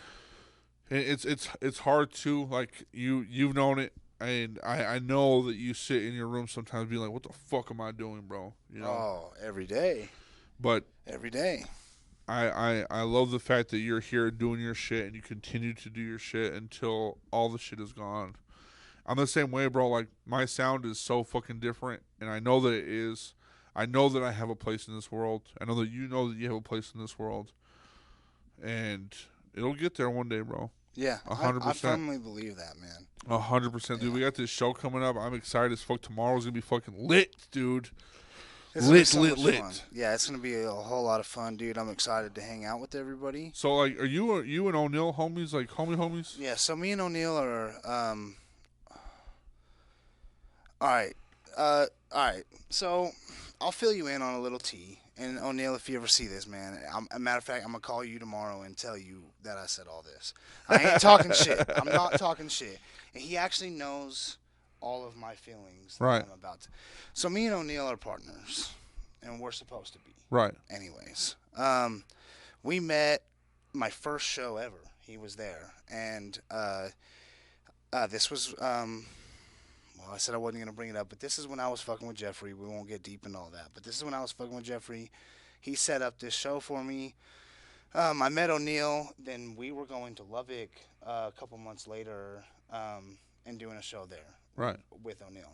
it's hard to, like, you've known it. And I know that you sit in your room sometimes being like, what the fuck am I doing, bro? You know? Oh, every day. But every day. I love the fact that you're here doing your shit and you continue to do your shit until all the shit is gone. I'm the same way, bro. Like, my sound is so fucking different, and I know that it is. I know that I have a place in this world. I know that you have a place in this world. And it'll get there one day, bro. Yeah, 100%. I firmly believe that, man. 100%, dude. We got this show coming up. I'm excited as fuck. Tomorrow's going to be fucking lit, dude. Lit. Fun. Yeah, it's gonna be a whole lot of fun, dude. I'm excited to hang out with everybody. So, like, are you and O'Neill homies, like homies? Yeah. So me and O'Neill are All right. All right. So I'll fill you in on a little tea. And O'Neal, if you ever see this, man, a matter of fact, I'm gonna call you tomorrow and tell you that I said all this. I ain't talking shit. I'm not talking shit. And he actually knows all of my feelings that Right. I'm about to. So me and O'Neal are partners, and we're supposed to be. Right. Anyways, we met my first show ever. He was there, and this was well, I said I wasn't gonna bring it up, but this is when I was fucking with Jeffrey. We won't get deep into all that, but this is when I was fucking with Jeffrey. He set up this show for me. I met O'Neal, then we were going to Lubbock a couple months later and doing a show there. Right. With O'Neal.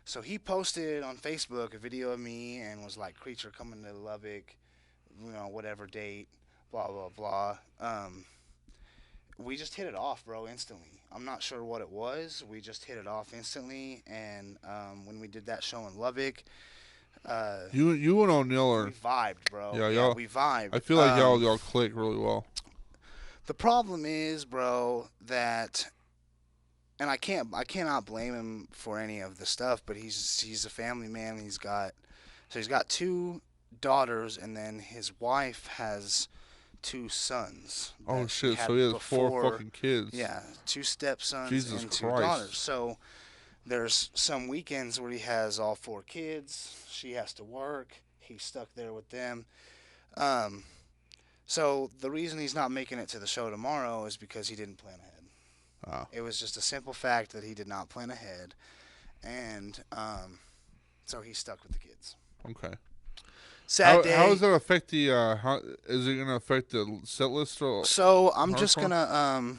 So he posted on Facebook a video of me and was like, "Kreature coming to Lubbock, whatever date, blah blah blah." We just hit it off, bro, instantly. I'm not sure what it was. We just hit it off instantly, and when we did that show in Lubbock, you and O'Neal are. We vibed, bro. Yeah, we vibed. I feel like y'all click really well. The problem is, bro, that, and I cannot blame him for any of the stuff, but he's a family man. He's got 2 daughters, and then his wife has 2 sons. Oh shit! So he has 4 fucking kids. Yeah, 2 stepsons Jesus and 2 Christ. daughters. So there's some weekends where he has all 4 kids. She has to work. He's stuck there with them. So the reason he's not making it to the show tomorrow is because he didn't plan ahead. Oh. It was just a simple fact that he did not plan ahead, and so he's stuck with the kids. Okay. Sad day. How does that affect the? How is it gonna affect the set list? Or so I'm just gonna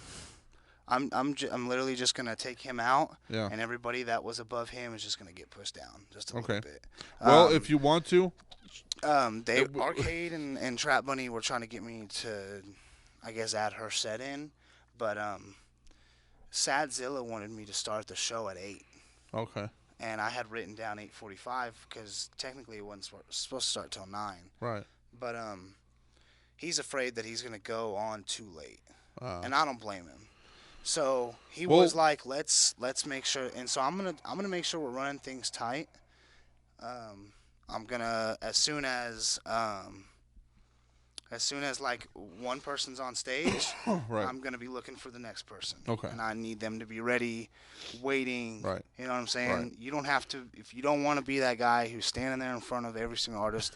I'm literally just gonna take him out, and everybody that was above him is just gonna get pushed down just a little bit. Well, if you want to, Arcade and Trap Bunny were trying to get me to, I guess, add her set in, but Sadzilla wanted me to start the show at 8. Okay. And I had written down 8:45 because technically it wasn't supposed to start till 9. Right. But he's afraid that he's gonna go on too late, and I don't blame him. So he was like, "Let's make sure." And so I'm gonna make sure we're running things tight. I'm gonna as soon as like one person's on stage, right. I'm gonna be looking for the next person. Okay. And I need them to be ready, waiting. Right. You know what I'm saying? Right. You don't have to, if you don't want to be that guy who's standing there in front of every single artist.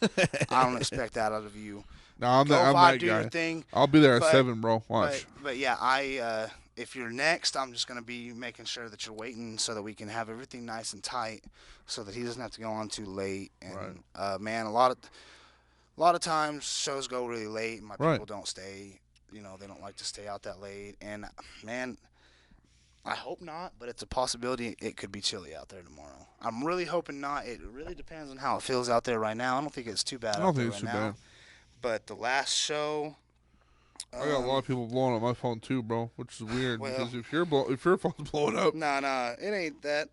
I don't expect that out of you. No, I'm that guy. Do your thing. I'll be there at 7, bro. Watch. But yeah, if you're next, I'm just gonna be making sure that you're waiting so that we can have everything nice and tight, so that he doesn't have to go on too late. And man, a lot of times shows go really late, and my people don't stay. They don't like to stay out that late. And man, I hope not, but it's a possibility. It could be chilly out there tomorrow. I'm really hoping not. It really depends on how it feels out there right now. I don't think it's too bad. I don't think it's too bad. But the last show, I got a lot of people blowing up my phone too, bro, which is weird because if your phone's blowing up, nah, it ain't that.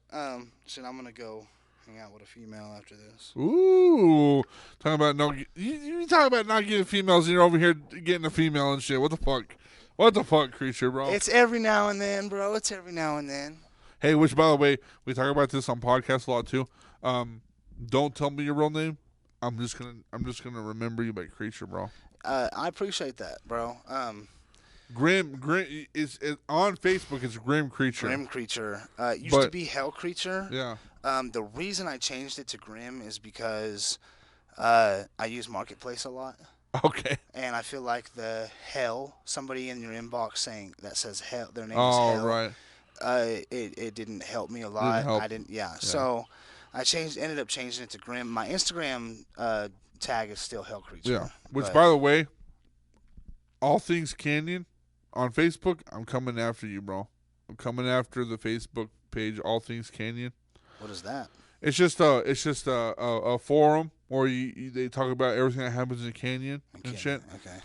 Shit, I'm gonna go hang out with a female after this. Ooh, talking about you talking about not getting females, and you're over here getting a female and shit. What the fuck? What the fuck, Kreature, bro? It's every now and then, bro. It's every now and then. Hey, which by the way, we talk about this on podcasts a lot too. Don't tell me your real name. I'm just gonna remember you by Kreature, bro. I appreciate that, bro. Grim is on Facebook. It's Grim Kreature. Grim Kreature. It used to be Hell Kreature. Yeah. The reason I changed it to Grim is because I use Marketplace a lot. Okay. And I feel like the hell, somebody in your inbox saying that says hell, their name is Oh, Hell. right. It didn't help me a lot. I didn't. Yeah. So I ended up changing it to Grim. My Instagram tag is still Hell Kreature. Yeah. Which, by the way, All Things Canyon on Facebook, I'm coming after you, bro. I'm coming after the Facebook page, All Things Canyon. What is that? It's just a forum where they talk about everything that happens in the canyon and shit. Okay.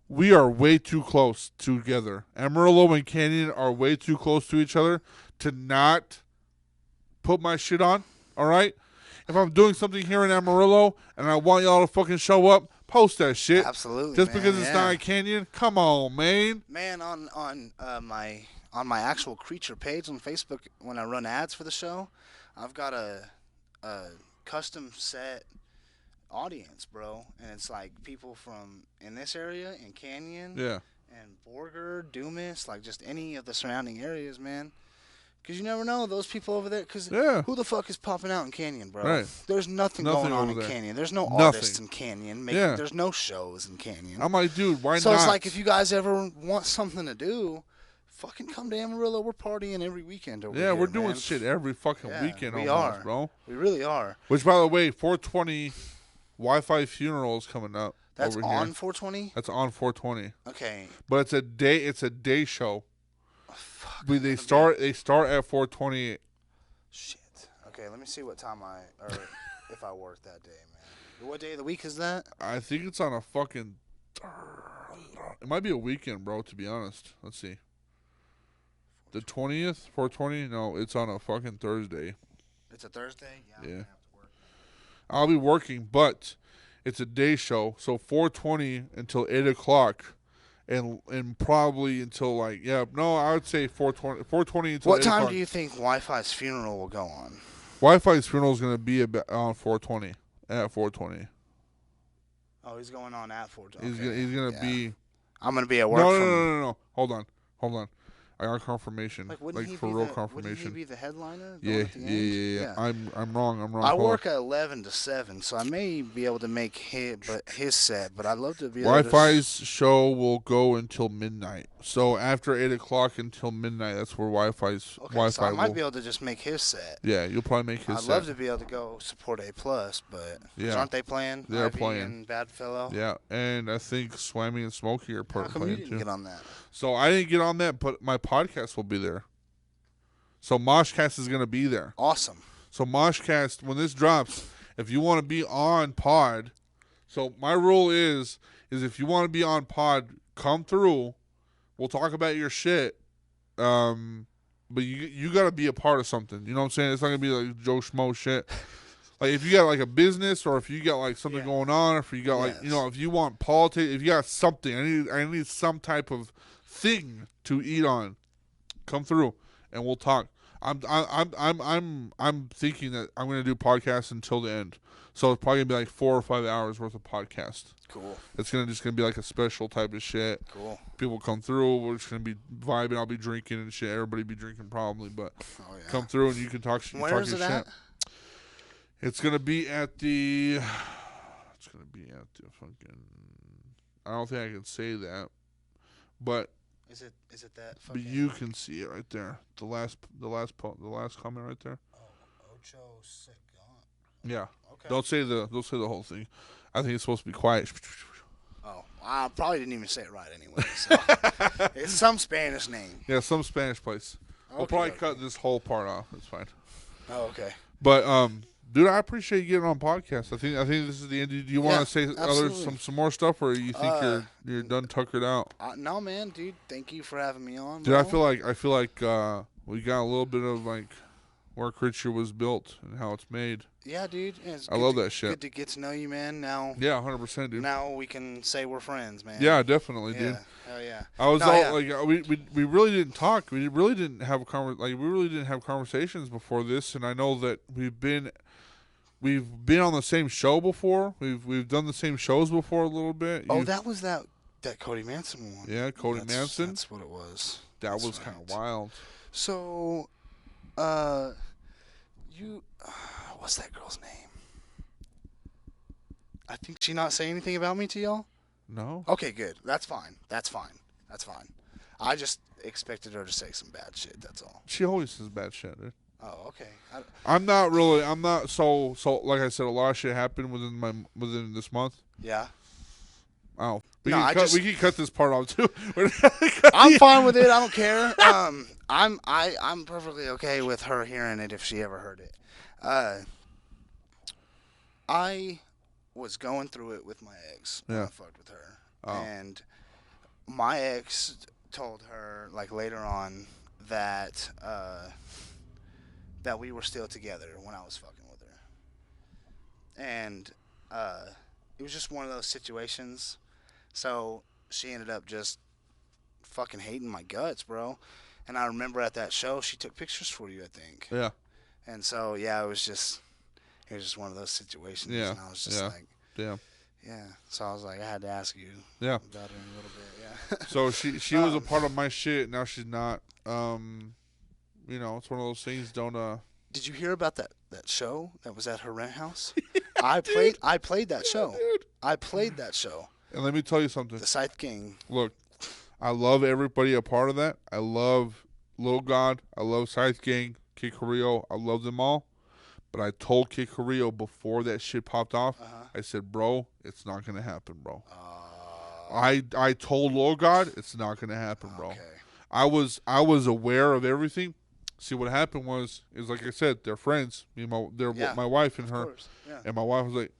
We are way too close together. Amarillo and Canyon are way too close to each other to not put my shit on. All right? If I'm doing something here in Amarillo and I want y'all to fucking show up, post that shit. Absolutely. Just because it's not a canyon? Come on, man. Man, on my actual Kreature page on Facebook, when I run ads for the show, I've got a custom set audience, bro, and it's like people from in this area, in Canyon, Yeah. and Borger, Dumas, like just any of the surrounding areas, man. Because you never know those people over there. Because Yeah. who the fuck is popping out in Canyon, bro? Right. There's nothing going on in there. Canyon. There's no Nothing. artists in Canyon. There's no shows in Canyon. I'm like, dude, why not? So it's like if you guys ever want something to do, fucking come to Amarillo. We're partying every weekend over here. Yeah, we're doing man. shit every fucking weekend we almost, are. bro. We really are. Which, by the way, 420 Wi-Fi funeral is coming up. That's over on here. 420? That's on 420. Okay. But it's a day show. Oh, fuck, They start at 4:28. Shit. Okay, let me see what time if I work that day, man. What day of the week is that? I think it's on a fucking. It might be a weekend, bro. To be honest, let's see. The 20th, 420. No, it's on a fucking Thursday. It's a Thursday. Yeah. I'm gonna have to work. I'll be working, but it's a day show, so 4:20 until 8:00. And probably until I would say 4:20 until What 8 time o'clock. do you think Wi-Fi's funeral will go on? Wi-Fi's funeral is going to be on 4:20 at 4:20. Oh, he's going on at 4:20. He's gonna be. I'm gonna be at work. No. Hold on. I got confirmation. Like for real confirmation. Wouldn't he be the headliner? Yeah. I'm wrong. I work at 11 to 7, so I may be able to make his set, but I'd love to be able Wi-Fi's show will go until midnight. So after 8:00 until midnight, that's where Wi-Fi's. Okay, Wi-Fi so I might be able to just make his set. Yeah, you'll probably make his I'd set. love to be able to go support A+, but aren't they playing? They're Ivy playing. And Badfellow? Yeah, and I think Swammy and Smokey are How come playing you didn't too. get on that? So I didn't get on that, but my podcast will be there. So MOSHCAST is going to be there. Awesome. So MOSHCAST, when this drops, if you want to be on pod, so my rule is if you want to be on pod, come through. We'll talk about your shit. But you got to be a part of something. You know what I'm saying? It's not going to be like Joe Schmo shit. Like if you got like a business or if you got like something going on, or if you got like, if you want politics, if you got something, I need some type of thing to eat on. Come through and we'll talk. I'm thinking that I'm gonna do podcasts until the end. So it's probably gonna be like 4 or 5 hours worth of podcast. Cool. It's gonna be like a special type of shit. Cool. People come through. We're just gonna be vibing. I'll be drinking and shit. Everybody be drinking probably, but come through and you can talk. Where is it at? It's gonna be at the. Fucking. I don't think I can say that, but. Is it that? But you can see it right there. The last comment right there. Oh, Ocho Sick. Yeah. Okay. Don't say the whole thing. I think it's supposed to be quiet. Oh, I probably didn't even say it right anyway. So. It's some Spanish name. Yeah, some Spanish place. We'll probably cut this whole part off. It's fine. Oh, okay. But dude, I appreciate you getting on podcast. I think this is the end. Do you want to say some more stuff, or you think you're done tuckered out? No, man, dude. Thank you for having me on. Dude, bro. I feel like we got a little bit of like where Kreature was built and how it's made. Yeah, dude. I love that shit. Good to get to know you, man. Now. Yeah, 100%, dude. Now we can say we're friends, man. Yeah, definitely, dude. Hell yeah. I was we really didn't talk. We really didn't have conversations before this, and I know that we've been on the same show before. We've done the same shows before a little bit. That was that Cody Manson one. Yeah, Cody Manson. That's what it was. That was kind of wild. So, what's that girl's name? I think she not say anything about me to y'all? No. Okay, good. That's fine. I just expected her to say some bad shit, that's all. She always says bad shit, dude. Oh, okay. I'm not so like I said, a lot of shit happened within this month. Yeah. Oh. We can cut this part off too. I'm fine with it. I don't care. I'm perfectly okay with her hearing it if she ever heard it. I was going through it with my ex when I fucked with her. Oh. And my ex told her like later on that that we were still together when I was fucking with her. And it was just one of those situations. So she ended up just fucking hating my guts, bro. And I remember at that show, she took pictures for you, I think. Yeah. And so yeah, it was just one of those situations. Yeah. And I was just like, damn. Yeah. So I was like, I had to ask you Yeah. about her in a little bit. Yeah. So she was a part of my shit. Now she's not. You know, it's one of those things. Don't. Did you hear about that show that was at her rent house? I played that show. Dude. I played that show. And let me tell you something. The Scythe King. Look, I love everybody a part of that. I love Little God. I love Scythe Gang, Kid Carrillo. I love them all. But I told Kid Carrillo before that shit popped off, I said, bro, it's not going to happen, bro. I told Little God, it's not going to happen, bro. Okay. I was aware of everything. See, what happened was like I said, they're friends. My wife and her. Yeah. And my wife was like,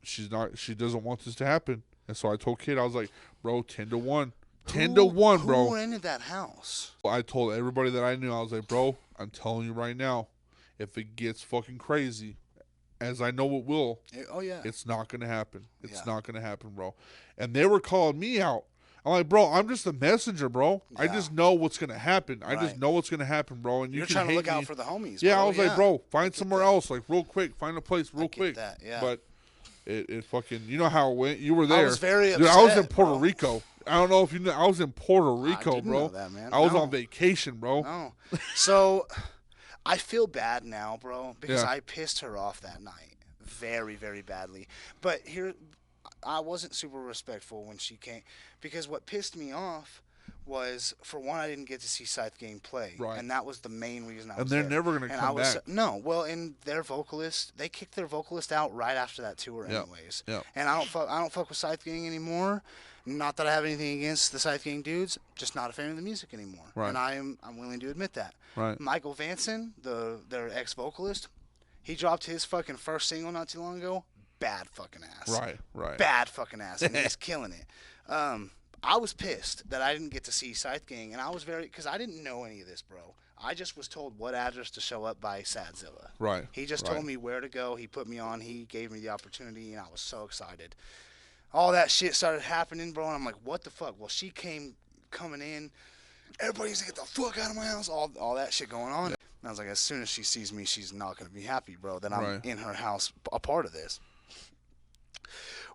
she doesn't want this to happen. And so I told Kid, I was like, bro, 10-1. 10-1, bro. Who rented that house? I told everybody that I knew, I was like, bro, I'm telling you right now, if it gets fucking crazy, as I know it will, it's not going to happen. It's not going to happen, bro. And they were calling me out. I'm like, bro, I'm just a messenger, bro. Yeah. I just know what's going to happen. I just know what's going to happen, bro. And you're can trying to look me. Out for the homies, Yeah, bro. I was like, bro, find somewhere else, like, real quick. Find a place real quick. That, yeah. But it fucking, you know how it went. You were there. I was very upset. Dude, I was in Puerto Rico. I don't know if you know. I was in Puerto Rico, I didn't bro. know that, man. I was on vacation, bro. No. So I feel bad now, bro, because I pissed her off that night very, very badly. But here, I wasn't super respectful when she came, because what pissed me off was, for one, I didn't get to see Scythe Gang play, and that was the main reason I was there. And they're never going to come back. No, well, and their vocalist, they kicked their vocalist out right after that tour, anyways. Yep. And I don't fuck with Scythe Gang anymore. Not that I have anything against the Scythe Gang dudes, just not a fan of the music anymore. Right. And I'm willing to admit that. Right. Michael Vanson, their ex-vocalist, he dropped his fucking first single not too long ago. Bad fucking ass. Right. Bad fucking ass, and he's killing it. I was pissed that I didn't get to see Scythe Gang, and I was because I didn't know any of this, bro. I just was told what address to show up by Sadzilla. Right. He just told me where to go. He put me on. He gave me the opportunity, and I was so excited. All that shit started happening, bro, and I'm like, what the fuck? Well, she coming in. Everybody's like, get the fuck out of my house. All that shit going on. And I was like, as soon as she sees me, she's not going to be happy, bro, that I'm in her house, a part of this.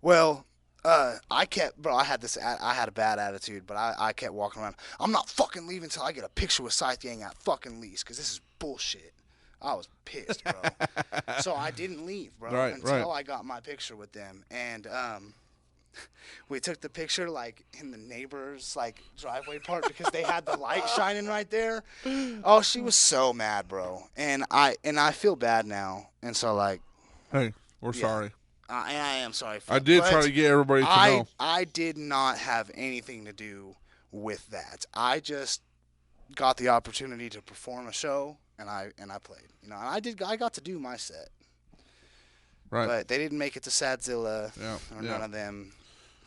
Well, I had a bad attitude, but I kept walking around. I'm not fucking leaving until I get a picture with Scythe Gang at fucking least, because this is bullshit. I was pissed, bro. So I didn't leave, bro, until I got my picture with them. And we took the picture like in the neighbor's like driveway part, because they had the light shining right there. Oh, she was so mad, bro. And I feel bad now. And so like, hey, we're sorry. And I am sorry for I did try to get everybody to know. I did not have anything to do with that. I just got the opportunity to perform a show, and I played. You know, and I got to do my set. Right. But they didn't make it to Sadzilla or none of them.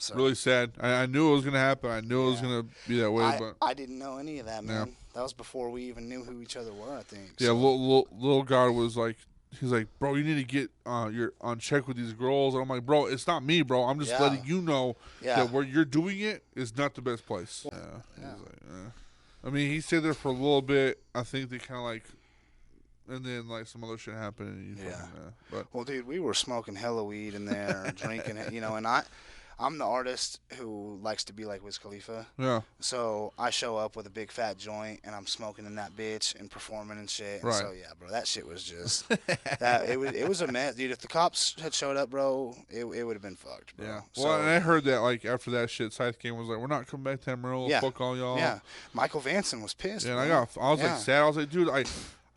So. Really sad. I knew it was going to happen. I knew it was going to be that way. But I didn't know any of that, man. Yeah. That was before we even knew who each other were, I think. Yeah, little guy was like, he's like, bro, you need to get you're on check with these girls. And I'm like, bro, it's not me, bro. I'm just letting you know that where you're doing it is not the best place. Yeah. Like, I mean, he stayed there for a little bit. I think they kind of like, and then like some other shit happened. And but well, dude, we were smoking hella weed in there, drinking it, you know. And I'm the artist who likes to be like Wiz Khalifa. Yeah. So I show up with a big fat joint, and I'm smoking in that bitch and performing and shit. And so yeah, bro, that shit was just it was a mess, dude. If the cops had showed up, bro, it would have been fucked, bro. Yeah. Well, and I heard that like after that shit, Scythe Gang was like, we're not coming back to Amarillo. Fuck all y'all. Yeah. Michael Vanson was pissed. Yeah. And I was like sad. I was like, dude,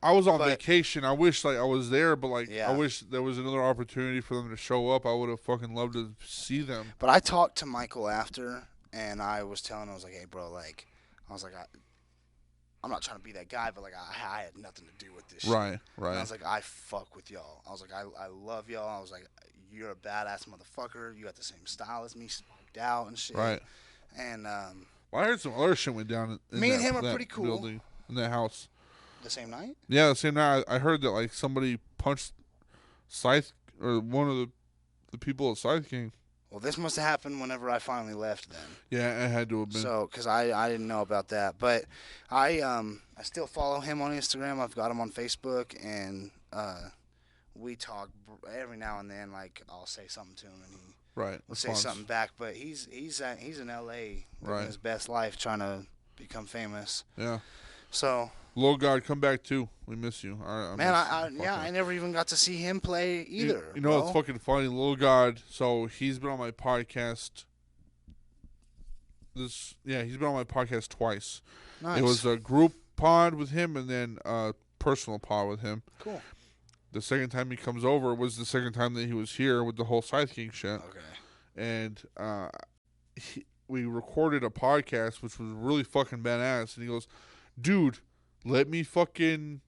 I was on vacation. I wish like I was there, but like I wish there was another opportunity for them to show up. I would have fucking loved to see them. But I talked to Michael after, and I was telling him, I was like, hey, bro, like, I was like, I'm not trying to be that guy, but like I had nothing to do with this shit. Right. And I was like, I fuck with y'all. I was like, I love y'all. I was like, you're a badass motherfucker. You got the same style as me, smoked out and shit. Right. And well, I heard some other shit went down. Me and him are pretty cool. Building, in that house. The same night? Yeah, the same night. I heard that like somebody punched Scythe or one of the people at Scythe King. Well, this must have happened whenever I finally left then. Yeah, it had to have been. So, because I didn't know about that. But I still follow him on Instagram. I've got him on Facebook. And we talk every now and then. Like, I'll say something to him and he will say something back. But he's in L.A. living his best life trying to become famous. Yeah. So... Lil God, come back too. We miss you. I never even got to see him play either. You know, it's fucking funny. Lil God, so he's been on my podcast. He's been on my podcast twice. Nice. It was a group pod with him and then a personal pod with him. Cool. The second time he comes over was the second time that he was here with the whole Scythe King shit. Okay. And we recorded a podcast, which was really fucking badass. And he goes, dude, let me fucking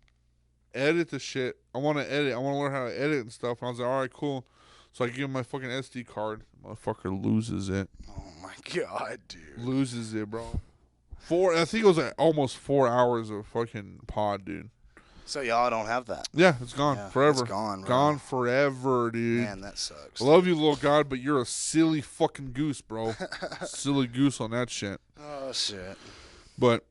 edit the shit. I want to edit. I want to learn how to edit and stuff. And I was like, all right, cool. So I give him my fucking SD card. Motherfucker loses it. Oh, my God, dude. Loses it, bro. I think it was like almost 4 hours of fucking pod, dude. So y'all don't have that? Yeah, it's gone forever. It's gone, bro. Gone forever, dude. Man, that sucks. Love you, Lil God, but you're a silly fucking goose, bro. Silly goose on that shit. Oh, shit. But...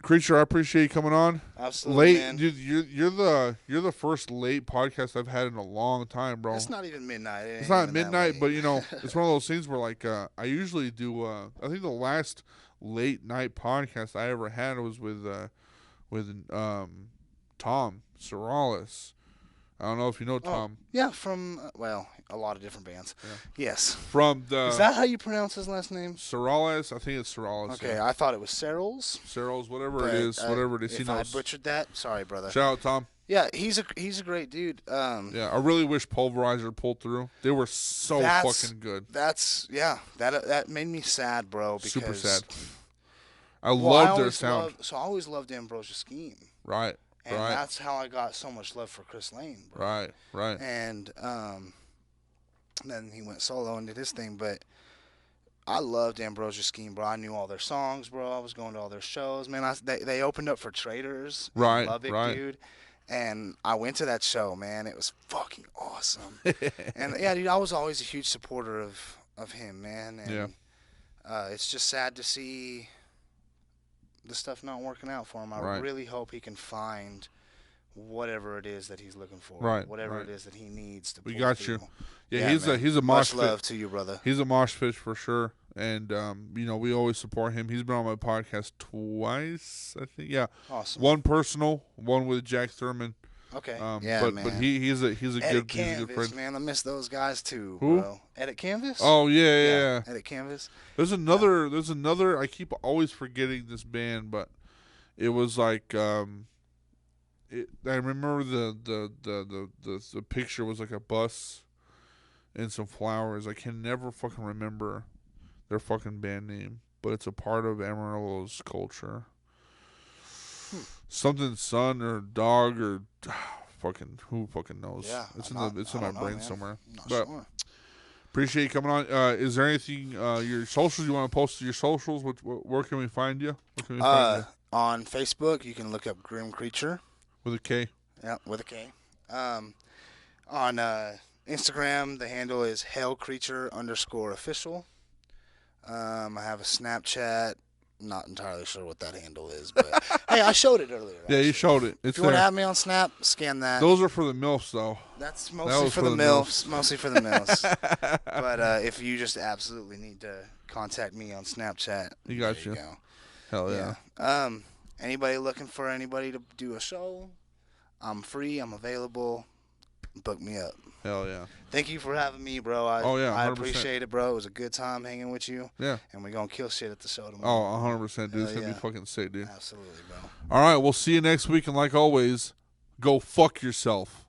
Kreature, I appreciate you coming on. Absolutely, late, man. Dude, you're the first late podcast I've had in a long time, bro. It's not even midnight. It's not midnight, but you know, it's one of those things where like I usually do. I think the last late night podcast I ever had was with Tom Sorales. I don't know if you know Tom. Yeah, from a lot of different bands. Yeah. Yes. Is that how you pronounce his last name? Sorales. I think it's Sorales. Okay, yeah. I thought it was Serrals. Serrals, whatever it is. If I butchered that, sorry, brother. Shout out, Tom. Yeah, he's a great dude. Yeah, I really wish Pulverizer pulled through. They were so fucking good. That made me sad, bro. Because, super sad. I love their sound. I always loved Ambrosia Scheme. Right. And that's how I got so much love for Chris Lane, bro. Right. And then he went solo and did his thing, but I loved Ambrosia Scheme, bro. I knew all their songs, bro. I was going to all their shows, man. They opened up for Traders, right? Lubbock, dude. And I went to that show, man. It was fucking awesome. And yeah, dude, I was always a huge supporter of him, man. And it's just sad to see the stuff not working out for him. I really hope he can find whatever it is that he's looking for. Whatever it is that he needs to. We got through. you. Yeah, he's a mosh much love to you, brother. He's a mosh fish for sure. And you know, we always support him. He's been on my podcast twice, I think. Yeah. Awesome. One personal, one with Jack Thurman. Okay. Man. But he's a good friend. Man, I miss those guys too, Who? Bro. Edit Canvas? Oh yeah. Edit Canvas. There's another I keep always forgetting this band, but it was like I remember the picture was like a bus and some flowers. I can never fucking remember their fucking band name, but it's a part of Amarillo's culture. Something son or dog or fucking who fucking knows. Yeah, it's in my brain somewhere. But sure. Appreciate you coming on. Is there anything your socials you want to post to your socials? Where can we find you? On Facebook, you can look up Grim Kreature with a K. Yeah, with a K. On Instagram, the handle is HellCreature_official. I have a Snapchat. Not entirely sure what that handle is, but hey, I showed it earlier. Yeah, you showed it. If you want to have me on Snap, scan that. Those are for the MILFs, though. That's mostly for the MILFs. Mostly for the MILFs. But if you just absolutely need to contact me on Snapchat, you got you. Go. Hell yeah. Anybody looking for anybody to do a show? I'm free. I'm available. Book me up. Hell yeah. Thank you for having me, bro. I appreciate it, bro. It was a good time hanging with you. Yeah. And we're going to kill shit at the show tomorrow. Oh, 100%, dude. It's going to be fucking sick, dude. Absolutely, bro. All right. We'll see you next week. And like always, go fuck yourself.